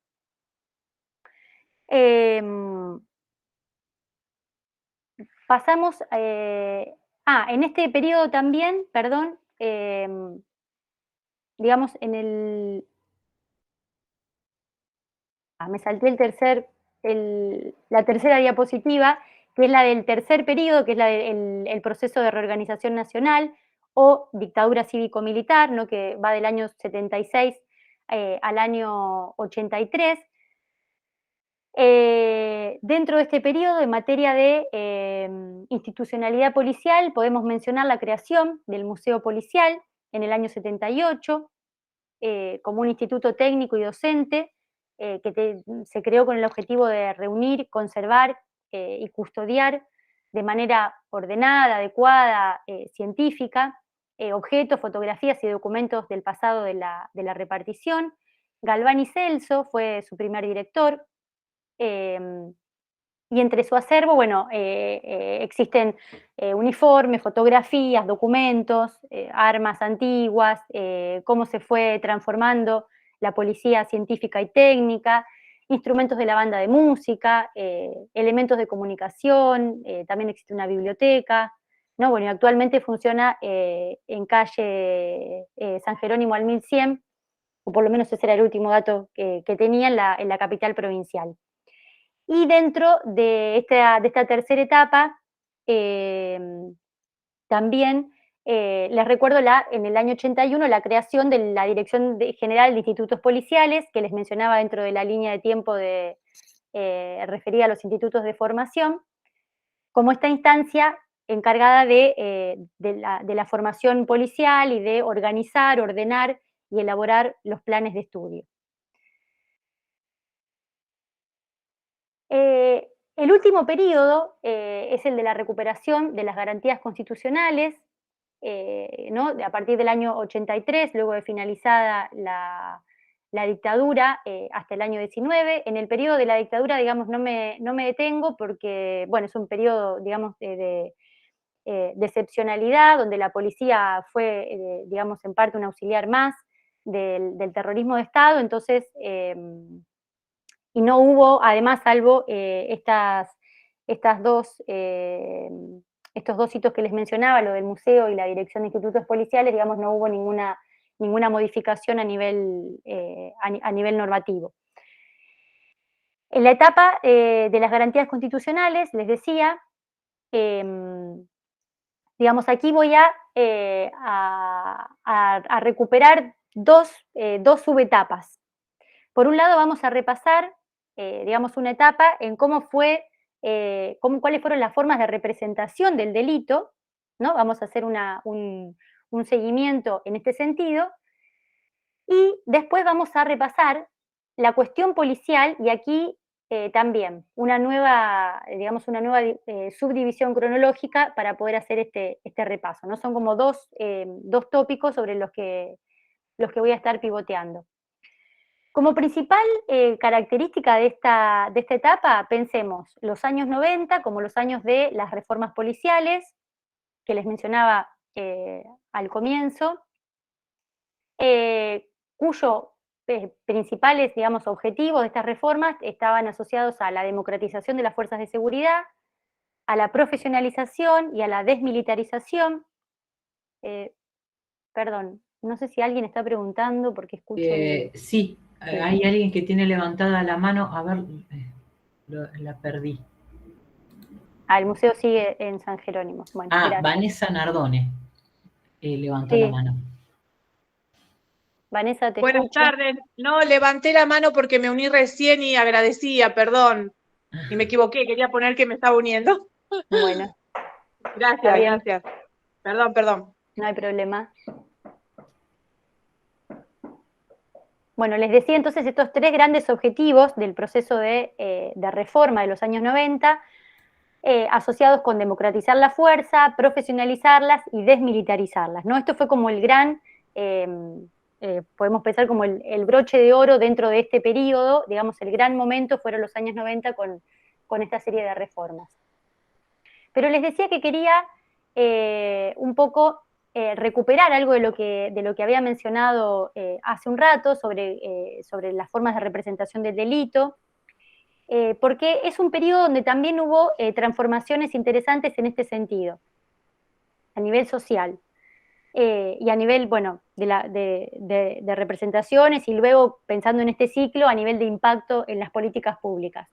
Pasamos, en este periodo también, perdón, digamos, me salté la tercera diapositiva, que es la del tercer periodo, que es la del proceso de reorganización nacional o dictadura cívico-militar, ¿no? Que va del año 76 al año 83. Dentro de este periodo, en materia de institucionalidad policial, podemos mencionar la creación del Museo Policial en el año 78, como un instituto técnico y docente que se creó con el objetivo de reunir, conservar y custodiar de manera ordenada, adecuada, científica, objetos, fotografías y documentos del pasado de la repartición, Galvani Celso fue su primer director, y entre su acervo, bueno, existen uniformes, fotografías, documentos, armas antiguas, cómo se fue transformando la policía científica y técnica, instrumentos de la banda de música, elementos de comunicación, también existe una biblioteca, ¿no? Bueno, y actualmente funciona en calle San Jerónimo al 1100, o por lo menos ese era el último dato que tenía en la capital provincial. Y dentro de esta tercera etapa, también les recuerdo en el año 81 la creación de la Dirección General de Institutos Policiales, que les mencionaba dentro de la línea de tiempo referida a los institutos de formación, como esta instancia encargada de la formación policial y de organizar, ordenar y elaborar los planes de estudio. El último periodo es el de la recuperación de las garantías constitucionales, ¿no? A partir del año 83, luego de finalizada la dictadura, hasta el año 19. En el periodo de la dictadura, digamos, no me detengo porque, bueno, es un periodo, digamos, de excepcionalidad, donde la policía fue, digamos, en parte un auxiliar más del terrorismo de Estado, entonces, y no hubo, además, salvo estos dos hitos que les mencionaba, lo del museo y la dirección de institutos policiales, digamos, no hubo ninguna modificación a nivel normativo. En la etapa de las garantías constitucionales, les decía, digamos, aquí voy a recuperar dos subetapas. Por un lado, vamos a repasar, digamos, una etapa en cómo fue, cuáles fueron las formas de representación del delito, ¿no? Vamos a hacer un seguimiento en este sentido, y después vamos a repasar la cuestión policial, y aquí también una nueva, digamos, subdivisión cronológica para poder hacer este repaso, ¿no? Son como dos tópicos sobre los que voy a estar pivoteando. Como principal característica de esta etapa, pensemos los años 90 como los años de las reformas policiales, que les mencionaba al comienzo, cuyos principales, digamos, objetivos de estas reformas estaban asociados a la democratización de las fuerzas de seguridad, a la profesionalización y a la desmilitarización. Perdón, no sé si alguien está preguntando porque escucho... Sí. Hay alguien que tiene levantada la mano, a ver, la perdí. El museo sigue en San Jerónimo. Bueno, gracias. Vanessa Nardone levantó la mano. Vanessa, te Buenas escucho. tardes. No, levanté la mano porque me uní recién y agradecía, perdón. Y me equivoqué, quería poner que me estaba uniendo. Bueno. Gracias. Perdón. No hay problema. Bueno, les decía entonces estos tres grandes objetivos del proceso de reforma de los años 90, asociados con democratizar la fuerza, profesionalizarlas y desmilitarizarlas, ¿no? Esto fue como el gran, podemos pensar como el broche de oro dentro de este periodo, digamos, el gran momento fueron los años 90 con esta serie de reformas. Pero les decía que quería un poco recuperar algo de lo que había mencionado hace un rato sobre las formas de representación del delito, porque es un periodo donde también hubo transformaciones interesantes en este sentido, a nivel social, y a nivel, bueno, de representaciones, y luego, pensando en este ciclo, a nivel de impacto en las políticas públicas.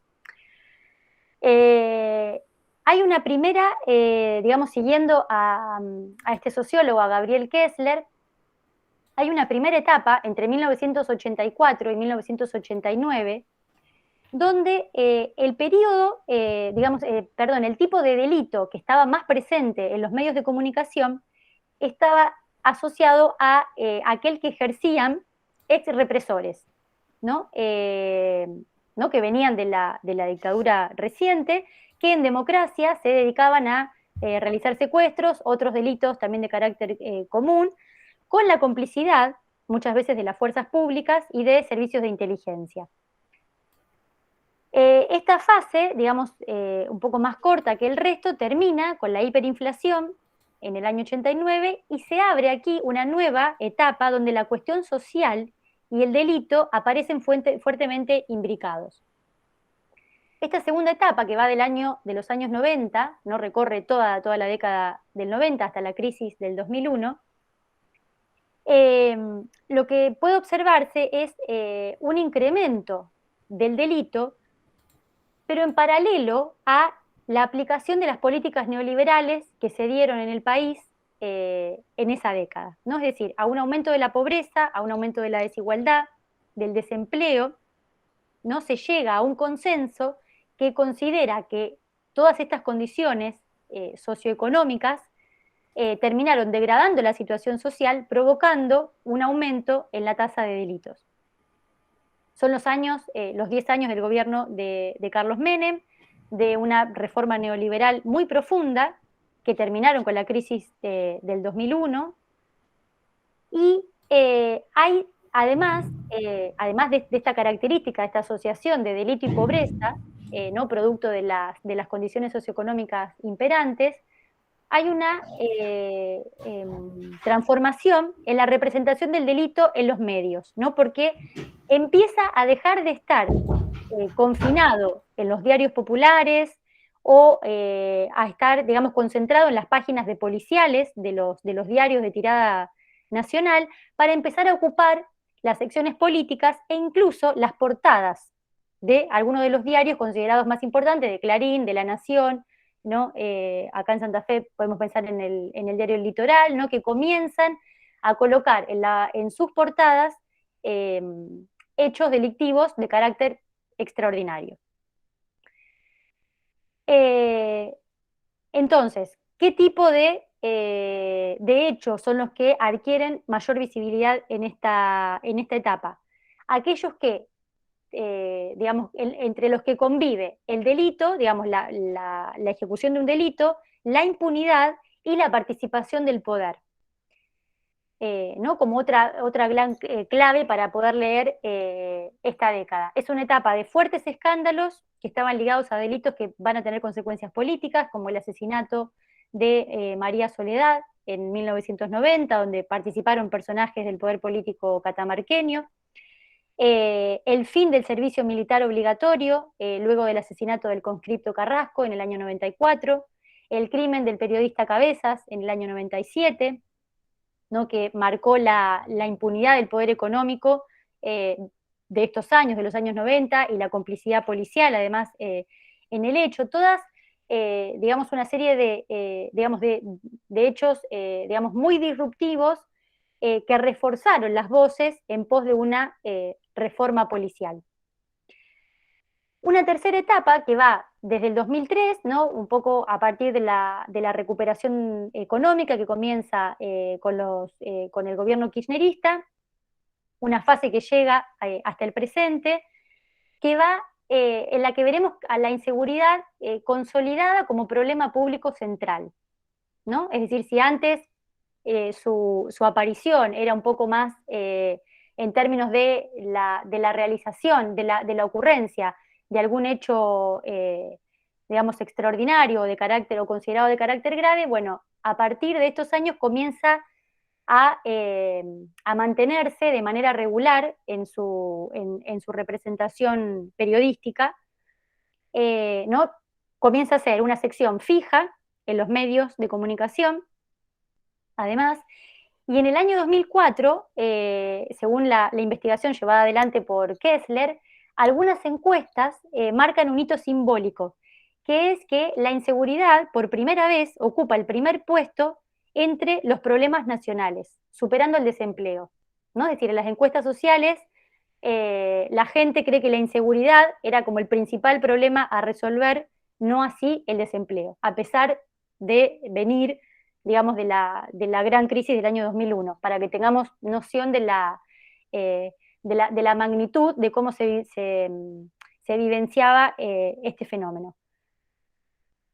Hay una primera, digamos, siguiendo a este sociólogo, a Gabriel Kessler, hay una primera etapa entre 1984 y 1989, donde el periodo, el tipo de delito que estaba más presente en los medios de comunicación estaba asociado a aquel que ejercían ex represores, ¿no? Que venían de la dictadura reciente, que en democracia se dedicaban a realizar secuestros, otros delitos también de carácter común, con la complicidad muchas veces de las fuerzas públicas y de servicios de inteligencia. Esta fase, digamos, un poco más corta que el resto, termina con la hiperinflación en el año 89 y se abre aquí una nueva etapa donde la cuestión social y el delito aparecen fuertemente imbricados. Esta segunda etapa, que va de los años 90, no recorre toda la década del 90 hasta la crisis del 2001, lo que puede observarse es un incremento del delito, pero en paralelo a la aplicación de las políticas neoliberales que se dieron en el país en esa década, ¿no? Es decir, a un aumento de la pobreza, a un aumento de la desigualdad, del desempleo, ¿no? Se llega a un consenso que considera que todas estas condiciones socioeconómicas terminaron degradando la situación social, provocando un aumento en la tasa de delitos. Son los 10 años del gobierno de Carlos Menem, de una reforma neoliberal muy profunda, que terminaron con la crisis del 2001, y hay además de esta característica, de esta asociación de delito y pobreza, ¿no? Producto de las condiciones socioeconómicas imperantes, hay una transformación en la representación del delito en los medios, ¿no? Porque empieza a dejar de estar confinado en los diarios populares o a estar, digamos, concentrado en las páginas de policiales de los diarios de tirada nacional, para empezar a ocupar las secciones políticas e incluso las portadas de algunos de los diarios considerados más importantes, de Clarín, de La Nación, ¿no? Acá en Santa Fe podemos pensar en el diario El Litoral, ¿no? Que comienzan a colocar en sus portadas hechos delictivos de carácter extraordinario. Entonces, ¿qué tipo de hechos son los que adquieren mayor visibilidad en esta etapa? Aquellos que, digamos, entre los que convive el delito, digamos, la ejecución de un delito, la impunidad y la participación del poder, ¿no? Como otra gran clave para poder leer esta década. Es una etapa de fuertes escándalos que estaban ligados a delitos que van a tener consecuencias políticas, como el asesinato de María Soledad en 1990, donde participaron personajes del poder político catamarqueño, el fin del servicio militar obligatorio, luego del asesinato del conscripto Carrasco en el año 94, el crimen del periodista Cabezas en el año 97, ¿no? Que marcó la impunidad del poder económico de estos años, de los años 90, y la complicidad policial, además, en el hecho. Todas, digamos, una serie de hechos, digamos, muy disruptivos, que reforzaron las voces en pos de una reforma policial. Una tercera etapa que va desde el 2003, ¿no? Un poco a partir de la recuperación económica que comienza con el gobierno kirchnerista, una fase que llega hasta el presente, que va en la que veremos a la inseguridad consolidada como problema público central, ¿no? Es decir, si antes su aparición era un poco más en términos de la realización, de la ocurrencia de algún hecho, digamos, extraordinario de carácter o considerado de carácter grave, bueno, a partir de estos años comienza a mantenerse de manera regular en su representación periodística, ¿no? Comienza a ser una sección fija en los medios de comunicación, además, y en el año 2004, según la investigación llevada adelante por Kessler, algunas encuestas marcan un hito simbólico, que es que la inseguridad por primera vez ocupa el primer puesto entre los problemas nacionales, superando el desempleo, ¿no? Es decir, en las encuestas sociales la gente cree que la inseguridad era como el principal problema a resolver, no así el desempleo, a pesar de venir, digamos, de la gran crisis del año 2001, para que tengamos noción de la magnitud de cómo se vivenciaba este fenómeno.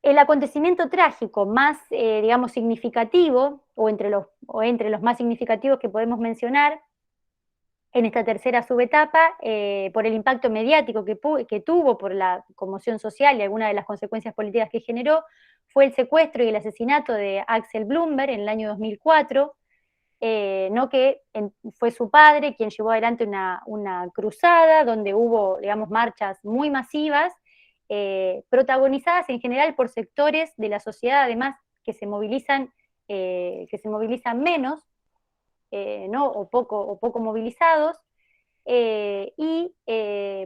El acontecimiento trágico más, digamos, significativo, o entre los más significativos que podemos mencionar, en esta tercera subetapa, por el impacto mediático que tuvo, por la conmoción social y algunas de las consecuencias políticas que generó, fue el secuestro y el asesinato de Axel Blumberg en el año 2004, ¿no? Que fue su padre quien llevó adelante una cruzada donde hubo, digamos, marchas muy masivas, protagonizadas en general por sectores de la sociedad, además, que se movilizan menos, ¿no? o poco movilizados,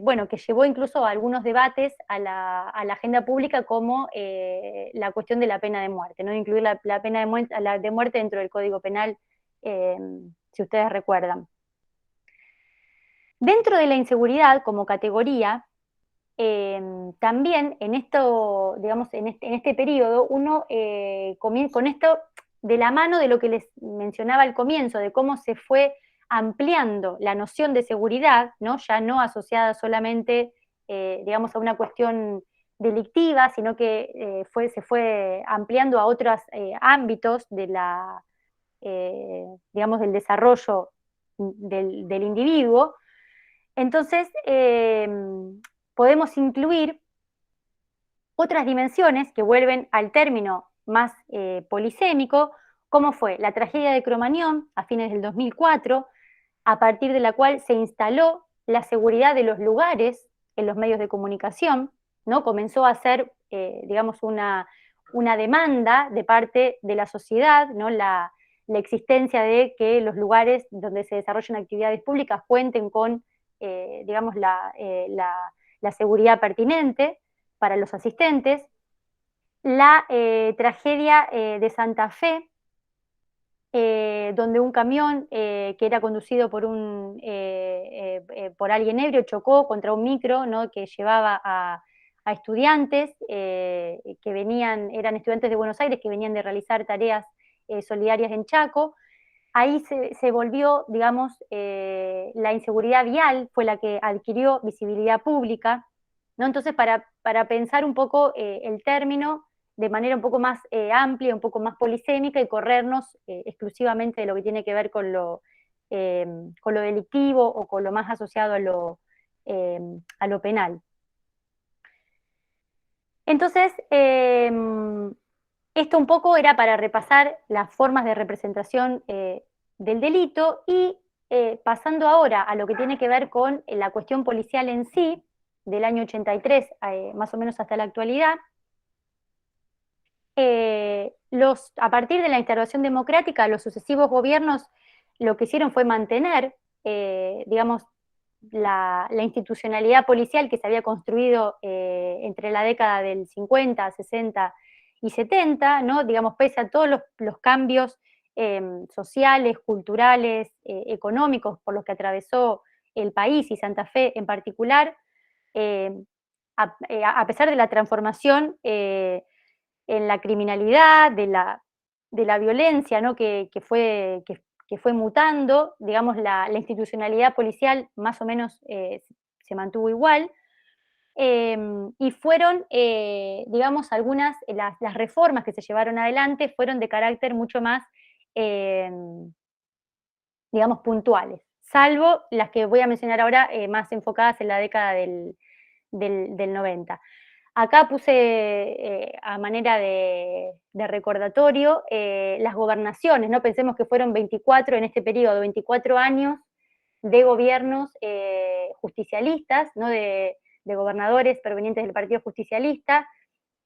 bueno, que llevó incluso a algunos debates a la agenda pública, como la cuestión de la pena de muerte, ¿no? Incluir la pena de muerte dentro del Código Penal, si ustedes recuerdan. Dentro de la inseguridad como categoría, también en esto, digamos, en este periodo, uno comienza con esto de la mano de lo que les mencionaba al comienzo, de cómo se fue ampliando la noción de seguridad, ¿no? Ya no asociada solamente, digamos, a una cuestión delictiva, sino que se fue ampliando a otros ámbitos de digamos, del desarrollo del individuo. Entonces, podemos incluir otras dimensiones que vuelven al término más polisémico, como fue la tragedia de Cromañón a fines del 2004, a partir de la cual se instaló la seguridad de los lugares en los medios de comunicación, ¿no? Comenzó a ser, digamos, una demanda de parte de la sociedad, ¿no? La existencia de que los lugares donde se desarrollan actividades públicas cuenten con, digamos, la seguridad pertinente para los asistentes. La tragedia de Santa Fe, donde un camión que era conducido por alguien ebrio chocó contra un micro, ¿no? Que llevaba a estudiantes que eran estudiantes de Buenos Aires que venían de realizar tareas solidarias en Chaco. Ahí se volvió, digamos, la inseguridad vial fue la que adquirió visibilidad pública, ¿no? Entonces, para pensar un poco el término de manera un poco más amplia, un poco más polisémica, y corrernos exclusivamente de lo que tiene que ver con lo delictivo o con lo más asociado a lo penal. Entonces, esto un poco era para repasar las formas de representación del delito, y pasando ahora a lo que tiene que ver con la cuestión policial en sí, del año 83 más o menos hasta la actualidad. A partir de la instauración democrática, los sucesivos gobiernos lo que hicieron fue mantener, digamos, la institucionalidad policial que se había construido entre la década del 50, 60 y 70, ¿no? Digamos, pese a todos los cambios sociales, culturales, económicos por los que atravesó el país y Santa Fe en particular, a pesar de la transformación en la criminalidad, de la violencia, ¿no? que fue mutando, digamos, la institucionalidad policial más o menos se mantuvo igual, y fueron, digamos, las reformas que se llevaron adelante fueron de carácter mucho más, digamos, puntuales, salvo las que voy a mencionar ahora, más enfocadas en la década del 90. Acá puse a manera de recordatorio las gobernaciones, ¿no? Pensemos que fueron 24 en este periodo, 24 años de gobiernos justicialistas, ¿no? De gobernadores provenientes del Partido Justicialista,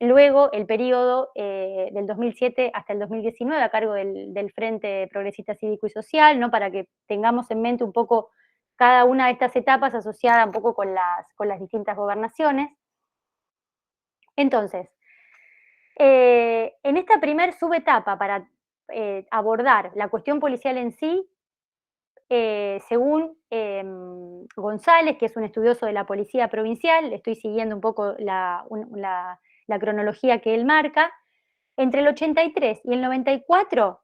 luego el periodo del 2007 hasta el 2019 a cargo del Frente Progresista Cívico y Social, ¿no? Para que tengamos en mente un poco cada una de estas etapas asociada un poco con las distintas gobernaciones. Entonces, en esta primer subetapa para abordar la cuestión policial en sí, según González, que es un estudioso de la policía provincial, estoy siguiendo un poco la cronología que él marca, entre el 83 y el 94,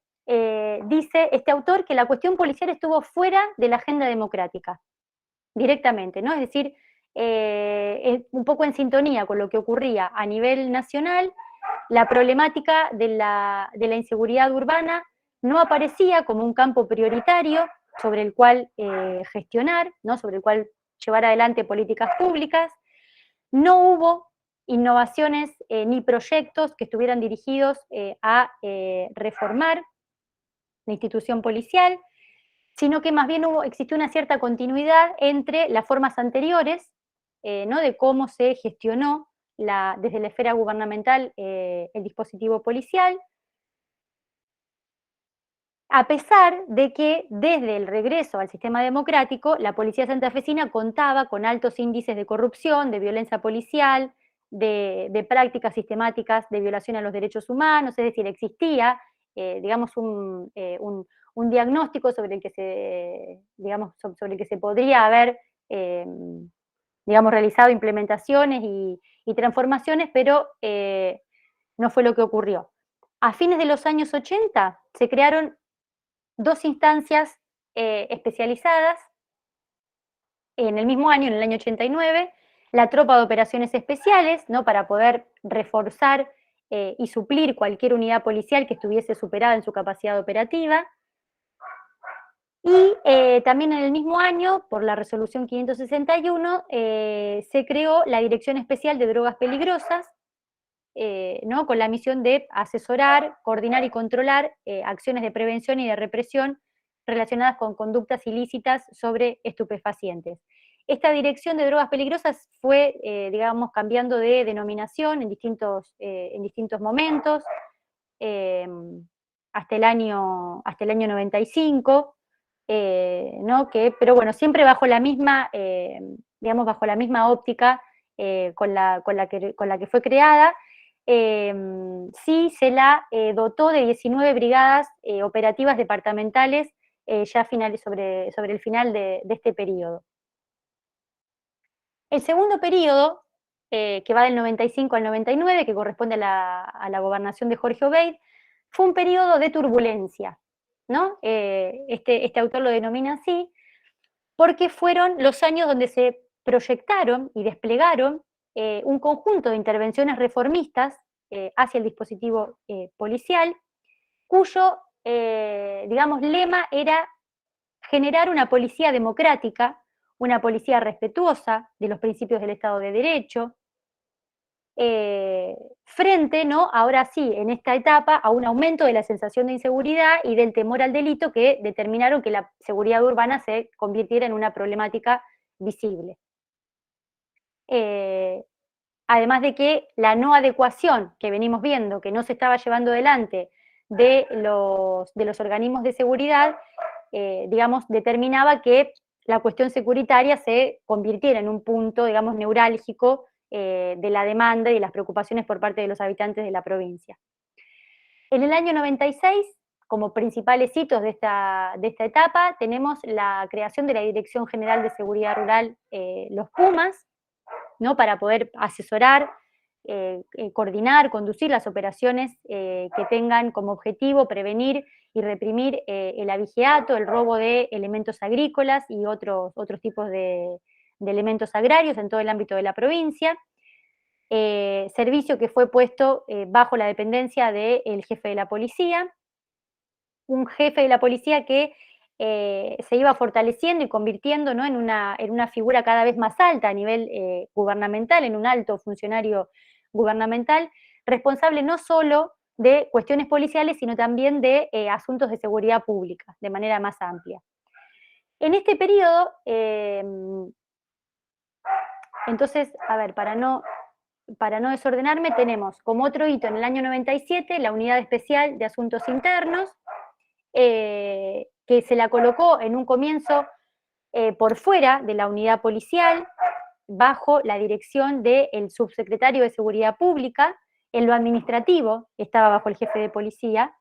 dice este autor que la cuestión policial estuvo fuera de la agenda democrática, directamente, ¿no? Es decir, un poco en sintonía con lo que ocurría a nivel nacional, la problemática de la inseguridad urbana no aparecía como un campo prioritario sobre el cual gestionar, ¿no? Sobre el cual llevar adelante políticas públicas. No hubo innovaciones ni proyectos que estuvieran dirigidos a reformar la institución policial, sino que más bien existió una cierta continuidad entre las formas anteriores, ¿no? De cómo se gestionó desde la esfera gubernamental el dispositivo policial, a pesar de que desde el regreso al sistema democrático, la policía santafesina contaba con altos índices de corrupción, de violencia policial, de prácticas sistemáticas de violación a los derechos humanos, es decir, existía, digamos, un diagnóstico sobre el que sobre el que se podría haber, digamos, realizado implementaciones y transformaciones, pero no fue lo que ocurrió. A fines de los años 80 se crearon 2 instancias especializadas en el mismo año, en el año 89, la Tropa de Operaciones Especiales, ¿no? Para poder reforzar y suplir cualquier unidad policial que estuviese superada en su capacidad operativa. Y también en el mismo año, por la resolución 561, se creó la Dirección Especial de Drogas Peligrosas, ¿no? Con la misión de asesorar, coordinar y controlar acciones de prevención y de represión relacionadas con conductas ilícitas sobre estupefacientes. Esta dirección de drogas peligrosas fue, digamos, cambiando de denominación en distintos momentos, hasta el año 95, ¿no? Pero bueno, siempre bajo la misma, digamos, bajo la misma óptica con la que fue creada. Sí se la dotó de 19 brigadas operativas departamentales ya sobre el final de este periodo. El segundo periodo, que va del 95 al 99, que corresponde a la gobernación de Jorge Obeid, fue un periodo de turbulencia, ¿no? Este autor lo denomina así, porque fueron los años donde se proyectaron y desplegaron un conjunto de intervenciones reformistas hacia el dispositivo policial, cuyo, digamos, lema era generar una policía democrática, una policía respetuosa de los principios del Estado de Derecho, frente, ¿no? Ahora sí, en esta etapa, a un aumento de la sensación de inseguridad y del temor al delito que determinaron que la seguridad urbana se convirtiera en una problemática visible. Además de que la no adecuación que venimos viendo, que no se estaba llevando adelante de los organismos de seguridad, digamos, determinaba que la cuestión securitaria se convirtiera en un punto, digamos, neurálgico de la demanda y de las preocupaciones por parte de los habitantes de la provincia. En el año 96, como principales hitos de esta etapa, tenemos la creación de la Dirección General de Seguridad Rural, los Pumas, ¿no? Para poder asesorar, coordinar, conducir las operaciones que tengan como objetivo prevenir y reprimir el abigeato, el robo de elementos agrícolas y otros tipos de elementos agrarios en todo el ámbito de la provincia. Servicio que fue puesto bajo la dependencia del jefe de la policía, un jefe de la policía que se iba fortaleciendo y convirtiendo, ¿no? en una figura cada vez más alta a nivel gubernamental, en un alto funcionario gubernamental, responsable no solo de cuestiones policiales, sino también de asuntos de seguridad pública, de manera más amplia. En este periodo, entonces, a ver, para no desordenarme, tenemos como otro hito en el año 97 la Unidad Especial de Asuntos Internos, que se la colocó en un comienzo por fuera de la unidad policial, bajo la dirección del subsecretario de Seguridad Pública. En lo administrativo estaba bajo el jefe de policía,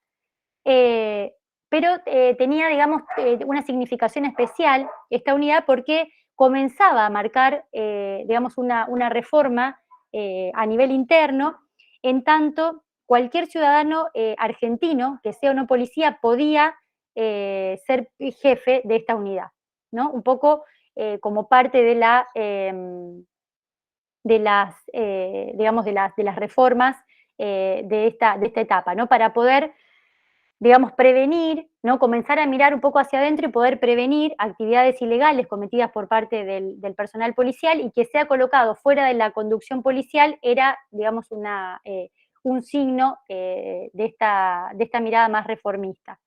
pero tenía, digamos, una significación especial esta unidad porque comenzaba a marcar, digamos, una reforma a nivel interno, en tanto cualquier ciudadano argentino que sea o no policía podía ser jefe de esta unidad, ¿no? Un poco como parte de digamos, de las reformas de esta etapa, ¿no? Para poder digamos, prevenir, ¿no? Comenzar a mirar un poco hacia adentro y poder prevenir actividades ilegales cometidas por parte del personal policial, y que sea colocado fuera de la conducción policial era, digamos, un signo de esta mirada más reformista.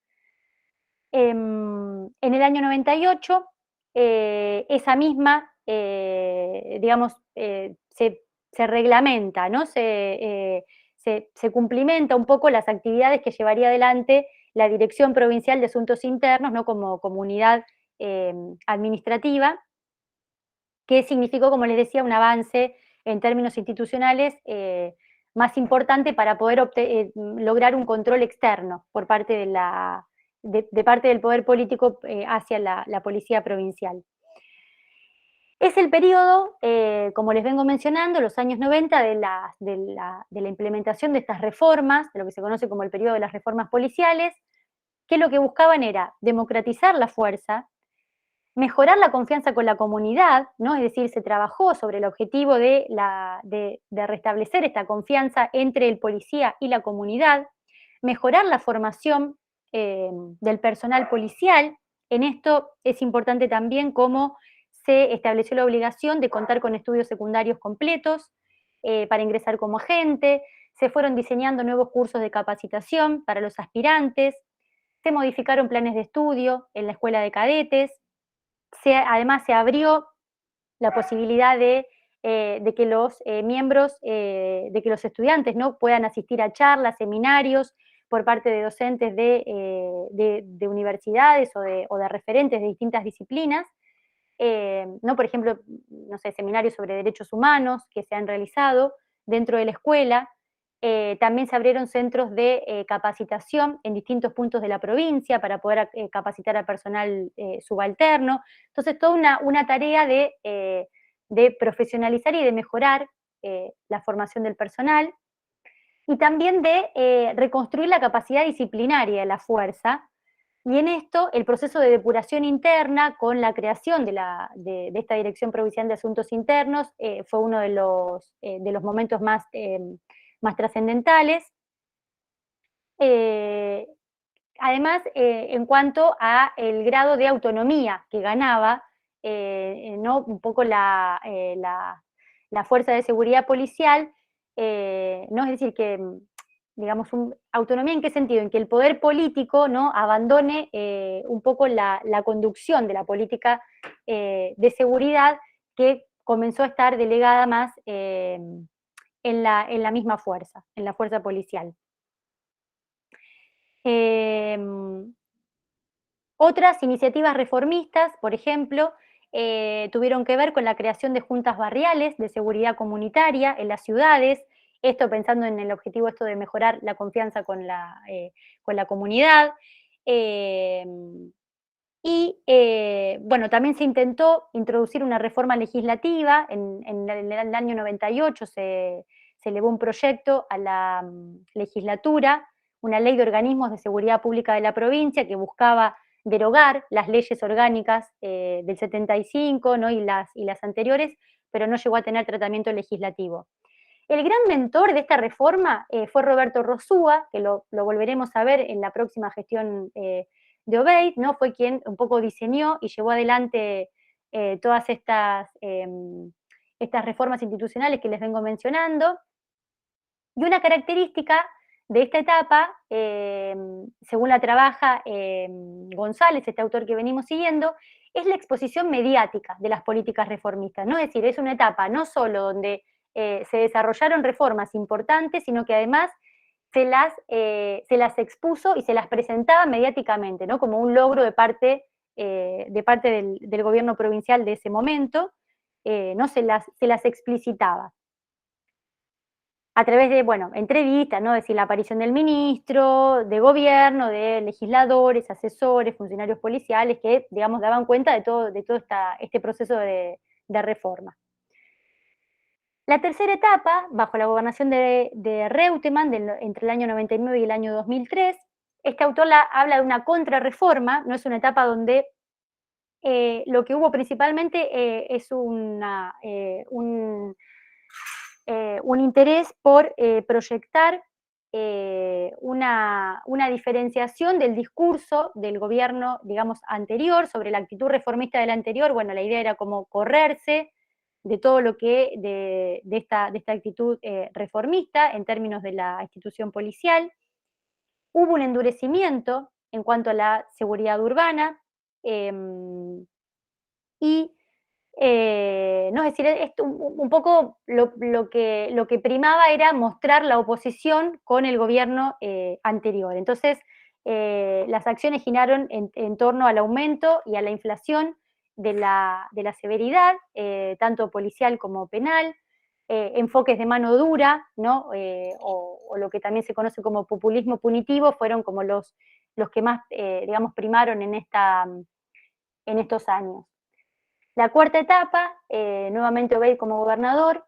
En el año 98, esa misma, digamos, se reglamenta, ¿no? Se cumplimenta un poco las actividades que llevaría adelante la Dirección Provincial de Asuntos Internos, ¿no? Como comunidad administrativa, que significó, como les decía, un avance en términos institucionales más importante para poder lograr un control externo por parte de parte del poder político hacia la policía provincial. Es el periodo, como les vengo mencionando, los años 90 de la implementación de estas reformas, de lo que se conoce como el periodo de las reformas policiales, que lo que buscaban era democratizar la fuerza, mejorar la confianza con la comunidad, ¿no? Es decir, se trabajó sobre el objetivo de restablecer esta confianza entre el policía y la comunidad, mejorar la formación del personal policial. En esto es importante también cómo se estableció la obligación de contar con estudios secundarios completos para ingresar como agente, se fueron diseñando nuevos cursos de capacitación para los aspirantes, se modificaron planes de estudio en la escuela de cadetes, además se abrió la posibilidad de que los miembros, de que los estudiantes, ¿no? Puedan asistir a charlas, seminarios por parte de docentes de universidades o de referentes de distintas disciplinas, ¿no? Por ejemplo, no sé, seminarios sobre derechos humanos que se han realizado dentro de la escuela. También se abrieron centros de capacitación en distintos puntos de la provincia para poder capacitar a personal subalterno. Entonces, toda una tarea de profesionalizar y de mejorar la formación del personal, y también de reconstruir la capacidad disciplinaria de la fuerza. Y en esto, el proceso de depuración interna con la creación de esta Dirección Provincial de Asuntos Internos fue uno de los momentos más trascendentales. Además, en cuanto a el grado de autonomía que ganaba, ¿no? Un poco la fuerza de seguridad policial, ¿no? Es decir, que, digamos, autonomía ¿en qué sentido? En que el poder político, ¿no? Abandone un poco la conducción de la política de seguridad, que comenzó a estar delegada más en la misma fuerza, en la fuerza policial. Otras iniciativas reformistas, por ejemplo, tuvieron que ver con la creación de juntas barriales de seguridad comunitaria en las ciudades, esto pensando en el objetivo de mejorar la confianza con la comunidad. Bueno, también se intentó introducir una reforma legislativa. En el año 98 se elevó un proyecto a la legislatura, una ley de organismos de seguridad pública de la provincia que buscaba derogar las leyes orgánicas del 75, ¿no? y las anteriores, pero no llegó a tener tratamiento legislativo. El gran mentor de esta reforma fue Roberto Rosúa, que lo volveremos a ver en la próxima gestión de Obeid, ¿no? Fue quien un poco diseñó y llevó adelante todas estas reformas institucionales que les vengo mencionando. Y una característica de esta etapa, según la trabaja González, este autor que venimos siguiendo, es la exposición mediática de las políticas reformistas, ¿no? Es decir, es una etapa no solo donde se desarrollaron reformas importantes, sino que además se las expuso y se las presentaba mediáticamente, ¿no? Como un logro de parte del gobierno provincial de ese momento, ¿no? Se las explicitaba a través de, bueno, entrevistas, ¿no? Es decir, la aparición del ministro, de gobierno, de legisladores, asesores, funcionarios policiales que, digamos, daban cuenta de todo este proceso de reforma. La tercera etapa, bajo la gobernación de Reutemann, entre el año 99 y el año 2003, este autor habla de una contrarreforma, no es una etapa donde lo que hubo principalmente es un interés por proyectar una diferenciación del discurso del gobierno, digamos, anterior, sobre la actitud reformista del anterior. Bueno, la idea era como correrse de todo lo que, de esta actitud reformista en términos de la institución policial. Hubo un endurecimiento en cuanto a la seguridad urbana, y no, es decir, esto, un poco lo que primaba era mostrar la oposición con el gobierno anterior. Entonces, las acciones giraron en torno al aumento y a la inflación de la severidad, tanto policial como penal, enfoques de mano dura, ¿no? O lo que también se conoce como populismo punitivo, fueron como los que más, digamos, primaron en estos años. La cuarta etapa, nuevamente Obeid como gobernador.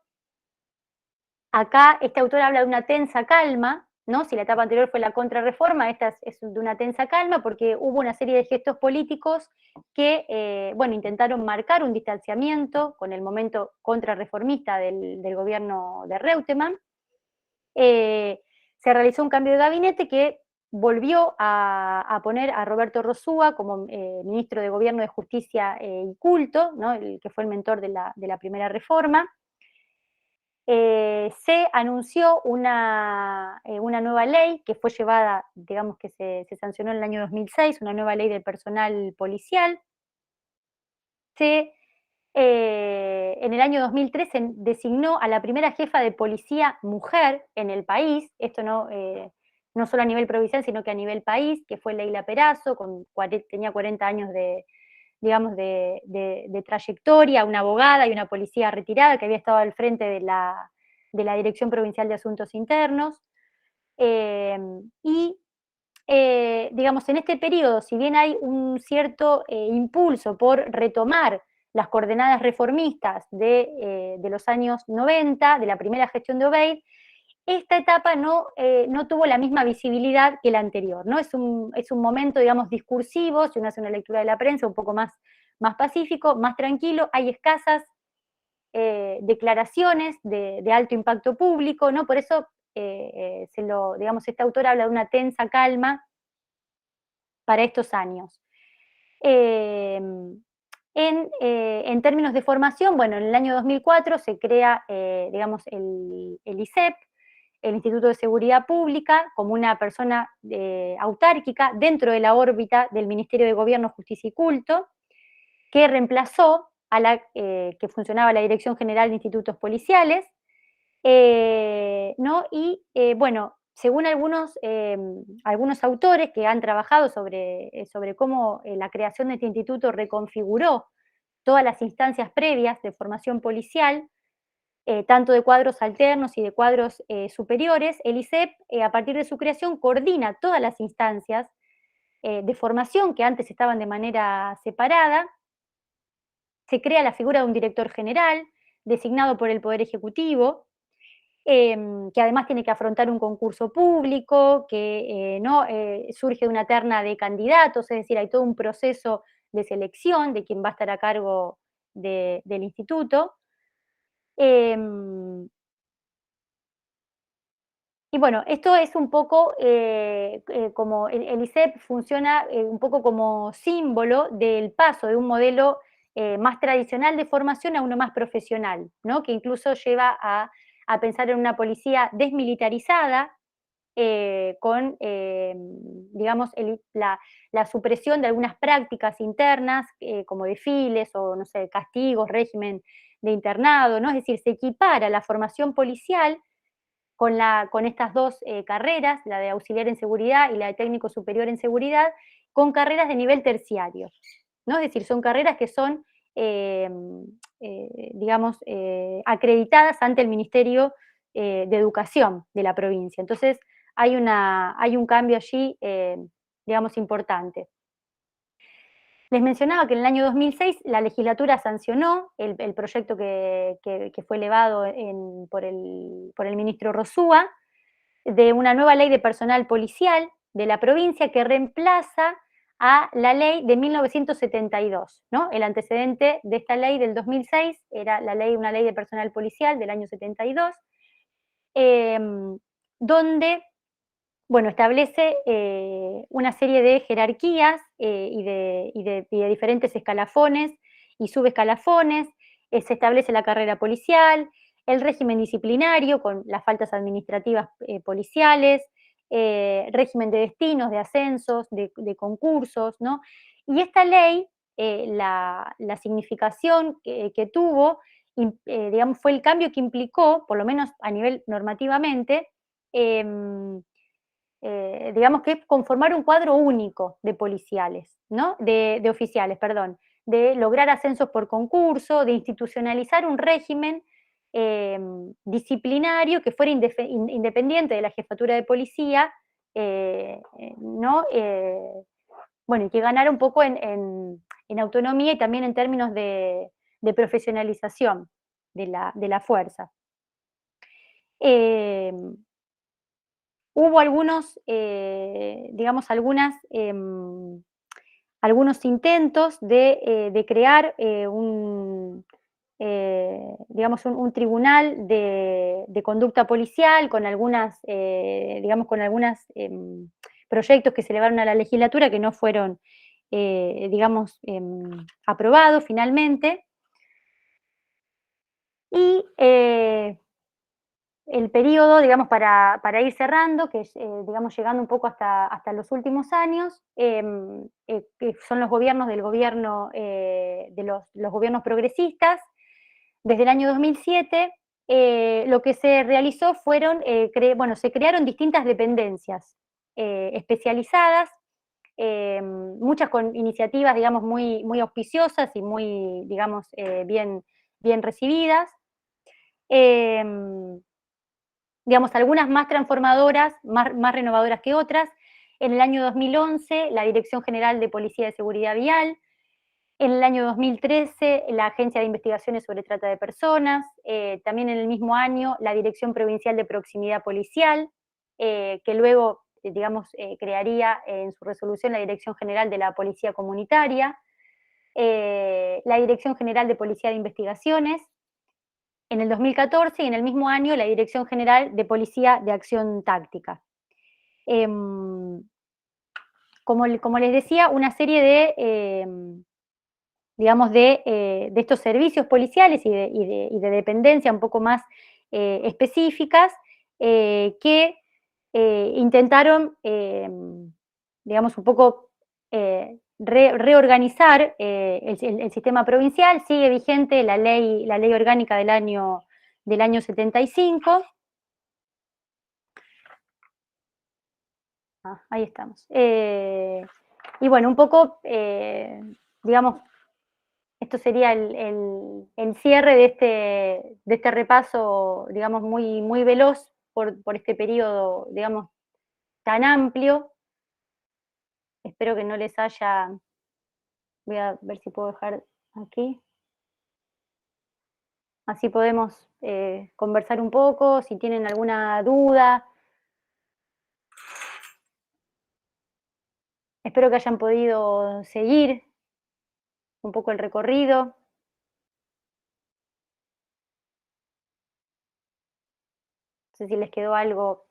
Acá este autor habla de una tensa calma, ¿no? Si la etapa anterior fue la contrarreforma, esta es de una tensa calma porque hubo una serie de gestos políticos que, bueno, intentaron marcar un distanciamiento con el momento contrarreformista del gobierno de Reutemann. Se realizó un cambio de gabinete que volvió a poner a Roberto Rosúa como ministro de Gobierno de Justicia y Culto, ¿no? El que fue el mentor de la primera reforma. Se anunció una nueva ley que fue llevada, digamos que se sancionó en el año 2006, una nueva ley del personal policial. En el año 2003 se designó a la primera jefa de policía mujer en el país, esto no solo a nivel provincial, sino que a nivel país, que fue Leila Perazo, tenía 40 años digamos, de trayectoria, una abogada y una policía retirada que había estado al frente de la Dirección Provincial de Asuntos Internos. Digamos, en este periodo, si bien hay un cierto impulso por retomar las coordenadas reformistas de los años 90, de la primera gestión de Obeid, esta etapa no tuvo la misma visibilidad que la anterior, ¿no? Es un momento, digamos, discursivo, si uno hace una lectura de la prensa, un poco más pacífico, más tranquilo, hay escasas declaraciones de alto impacto público, ¿no? Por eso, digamos, este autor habla de una tensa calma para estos años. En términos de formación, bueno, en el año 2004 se crea, digamos, el ISEP, el Instituto de Seguridad Pública, como una persona autárquica dentro de la órbita del Ministerio de Gobierno, Justicia y Culto, que reemplazó a la que funcionaba la Dirección General de Institutos Policiales, ¿no? Y bueno, según algunos autores que han trabajado sobre cómo la creación de este instituto reconfiguró todas las instancias previas de formación policial, tanto de cuadros alternos y de cuadros superiores, el ISEP, a partir de su creación, coordina todas las instancias de formación que antes estaban de manera separada. Se crea la figura de un director general, designado por el Poder Ejecutivo, que además tiene que afrontar un concurso público, que surge de una terna de candidatos, es decir, hay todo un proceso de selección de quien va a estar a cargo del instituto. Y bueno, esto es un poco como el ISEP funciona un poco como símbolo del paso de un modelo más tradicional de formación a uno más profesional, ¿no? Que incluso lleva a pensar en una policía desmilitarizada, con, digamos, la supresión de algunas prácticas internas, como desfiles o, no sé, castigos, régimen de internado, ¿no? Es decir, se equipara la formación policial con estas dos carreras, la de auxiliar en seguridad y la de técnico superior en seguridad, con carreras de nivel terciario, ¿no? Es decir, son carreras que son, digamos, acreditadas ante el Ministerio de Educación de la provincia. Entonces, hay un cambio allí, digamos, importante. Les mencionaba que en el año 2006 la legislatura sancionó el proyecto que fue elevado por el ministro Rosúa, de una nueva ley de personal policial de la provincia que reemplaza a la ley de 1972, ¿no? El antecedente de esta ley del 2006 era una ley de personal policial del año 72, donde bueno, establece una serie de jerarquías y de diferentes escalafones y subescalafones. Se establece la carrera policial, el régimen disciplinario con las faltas administrativas policiales, régimen de destinos, de ascensos, de concursos, ¿no? Y esta ley, la significación que tuvo, digamos, fue el cambio que implicó, por lo menos a nivel normativamente, digamos que conformar un cuadro único de policiales, ¿no? De oficiales, perdón, de lograr ascensos por concurso, de institucionalizar un régimen disciplinario que fuera independiente de la jefatura de policía, ¿no? Bueno, y que ganara un poco en autonomía y también en términos de profesionalización de la fuerza. Hubo algunos, digamos, algunos intentos de crear digamos, un tribunal de conducta policial con algunas, digamos, con algunos proyectos que se elevaron a la legislatura que no fueron, digamos, aprobados finalmente. Y el periodo, digamos, para ir cerrando, que es, digamos, llegando un poco hasta los últimos años, que son los gobiernos del gobierno, de los gobiernos progresistas. Desde el año 2007, lo que se realizó fueron, bueno, se crearon distintas dependencias especializadas, muchas con iniciativas, digamos, muy auspiciosas y muy, digamos, bien recibidas. Digamos, algunas más transformadoras, más renovadoras que otras. En el año 2011, la Dirección General de Policía de Seguridad Vial. En el año 2013, la Agencia de Investigaciones sobre Trata de Personas. También en el mismo año, la Dirección Provincial de Proximidad Policial, que luego, digamos, crearía en su resolución la Dirección General de la Policía Comunitaria. La Dirección General de Policía de Investigaciones. En el 2014 y en el mismo año la Dirección General de Policía de Acción Táctica. Como les decía, una serie de, digamos, de estos servicios policiales y de dependencia un poco más específicas que intentaron, digamos, un poco reorganizar el sistema provincial. Sigue vigente la ley orgánica del año 75. Ahí estamos. Y bueno, un poco, digamos, esto sería el cierre de este repaso, digamos, muy veloz por este periodo, digamos, tan amplio. Espero que no les haya... Voy a ver si puedo dejar aquí. Así podemos conversar un poco, si tienen alguna duda. Espero que hayan podido seguir un poco el recorrido. No sé si les quedó algo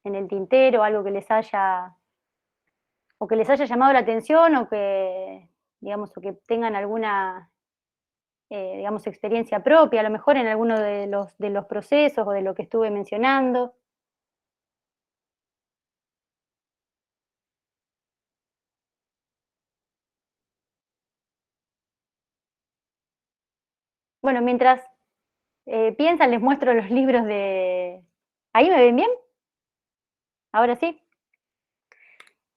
en el tintero, algo que les haya llamado la atención o que, digamos, o que tengan alguna, digamos, experiencia propia, a lo mejor en alguno de los procesos o de lo que estuve mencionando. Bueno, mientras piensan, les muestro los libros de... ¿Ahí me ven bien? Ahora sí.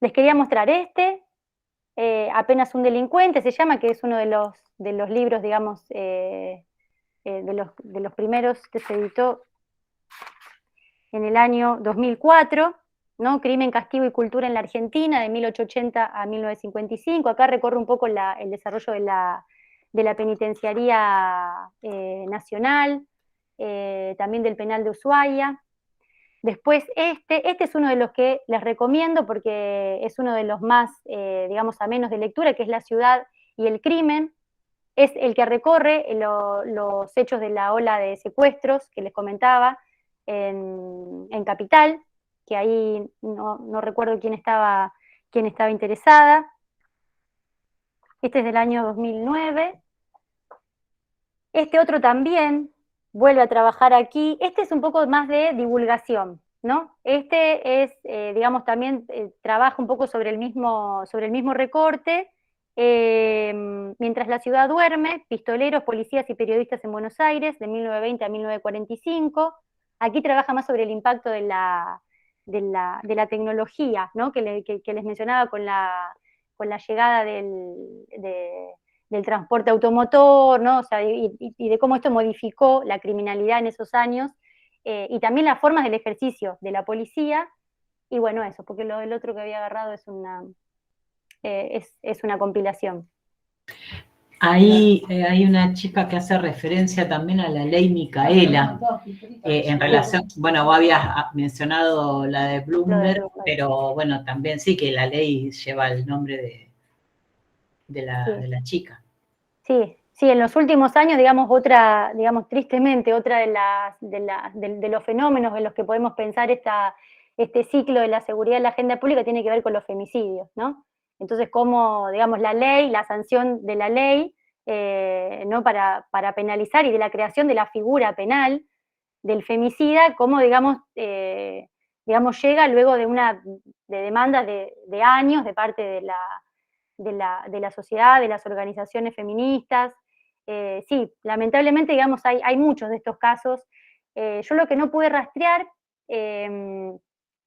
Les quería mostrar Apenas un delincuente se llama, que es uno de los libros, digamos, de los primeros que se editó en el año 2004, ¿no? Crimen, Castigo y Cultura en la Argentina, de 1880 a 1955. Acá recorre un poco el desarrollo de la penitenciaría nacional, también del penal de Ushuaia. Después este es uno de los que les recomiendo porque es uno de los más, digamos, amenos de lectura, que es La ciudad y el crimen. Es el que recorre los hechos de la ola de secuestros que les comentaba en Capital. que ahí no recuerdo quién estaba interesada. Este es del año 2009. Este otro también vuelve a trabajar aquí. Este es un poco más de divulgación, ¿no? Este es, digamos, también trabaja un poco sobre el mismo recorte. Mientras la ciudad duerme, pistoleros, policías y periodistas en Buenos Aires, de 1920 a 1945. Aquí trabaja más sobre el impacto de la tecnología, ¿no? que les mencionaba con la llegada del transporte automotor, ¿no? O sea, y de cómo esto modificó la criminalidad en esos años, y también las formas del ejercicio de la policía, y bueno, eso, porque el otro que había agarrado es una compilación. Ahí hay una chica que hace referencia también a la ley Micaela, en relación, bueno, vos habías mencionado la de Bloomberg, pero bueno, también sí que la ley lleva el nombre de la chica. Sí, en los últimos años, digamos, tristemente, otra de los fenómenos en los que podemos pensar este ciclo de la seguridad en la agenda pública tiene que ver con los femicidios, ¿no? Entonces, cómo, digamos, la ley, la sanción de la ley, ¿no? para penalizar, y de la creación de la figura penal del femicida, cómo, digamos, llega luego de demandas de años de parte de la sociedad, de las organizaciones feministas. Sí, lamentablemente, digamos, hay muchos de estos casos. Yo lo que no pude rastrear,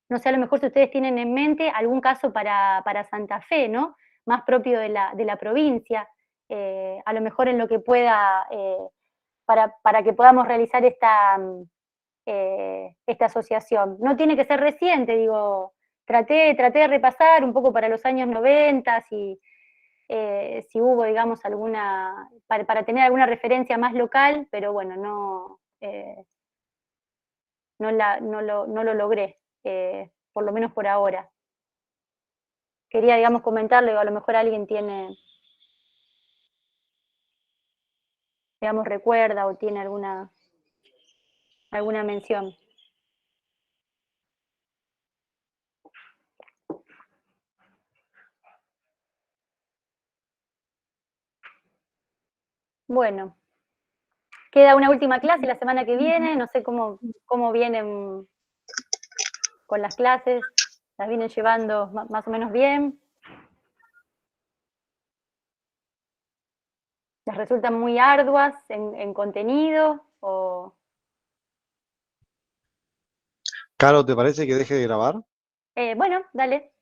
no sé, a lo mejor si ustedes tienen en mente algún caso para Santa Fe, ¿no? Más propio de la provincia, a lo mejor en lo que pueda, para que podamos realizar esta asociación. No tiene que ser reciente, digo, traté de repasar un poco para los años 90, si hubo, digamos, alguna, para tener alguna referencia más local, pero bueno, no lo logré, por lo menos por ahora. Quería, digamos, comentarlo, a lo mejor alguien tiene, digamos, recuerda o tiene alguna mención. Bueno, queda una última clase la semana que viene, no sé cómo vienen con las clases, las vienen llevando más o menos bien. ¿Les resultan muy arduas en contenido? Caro, ¿te parece que deje de grabar? Bueno, dale.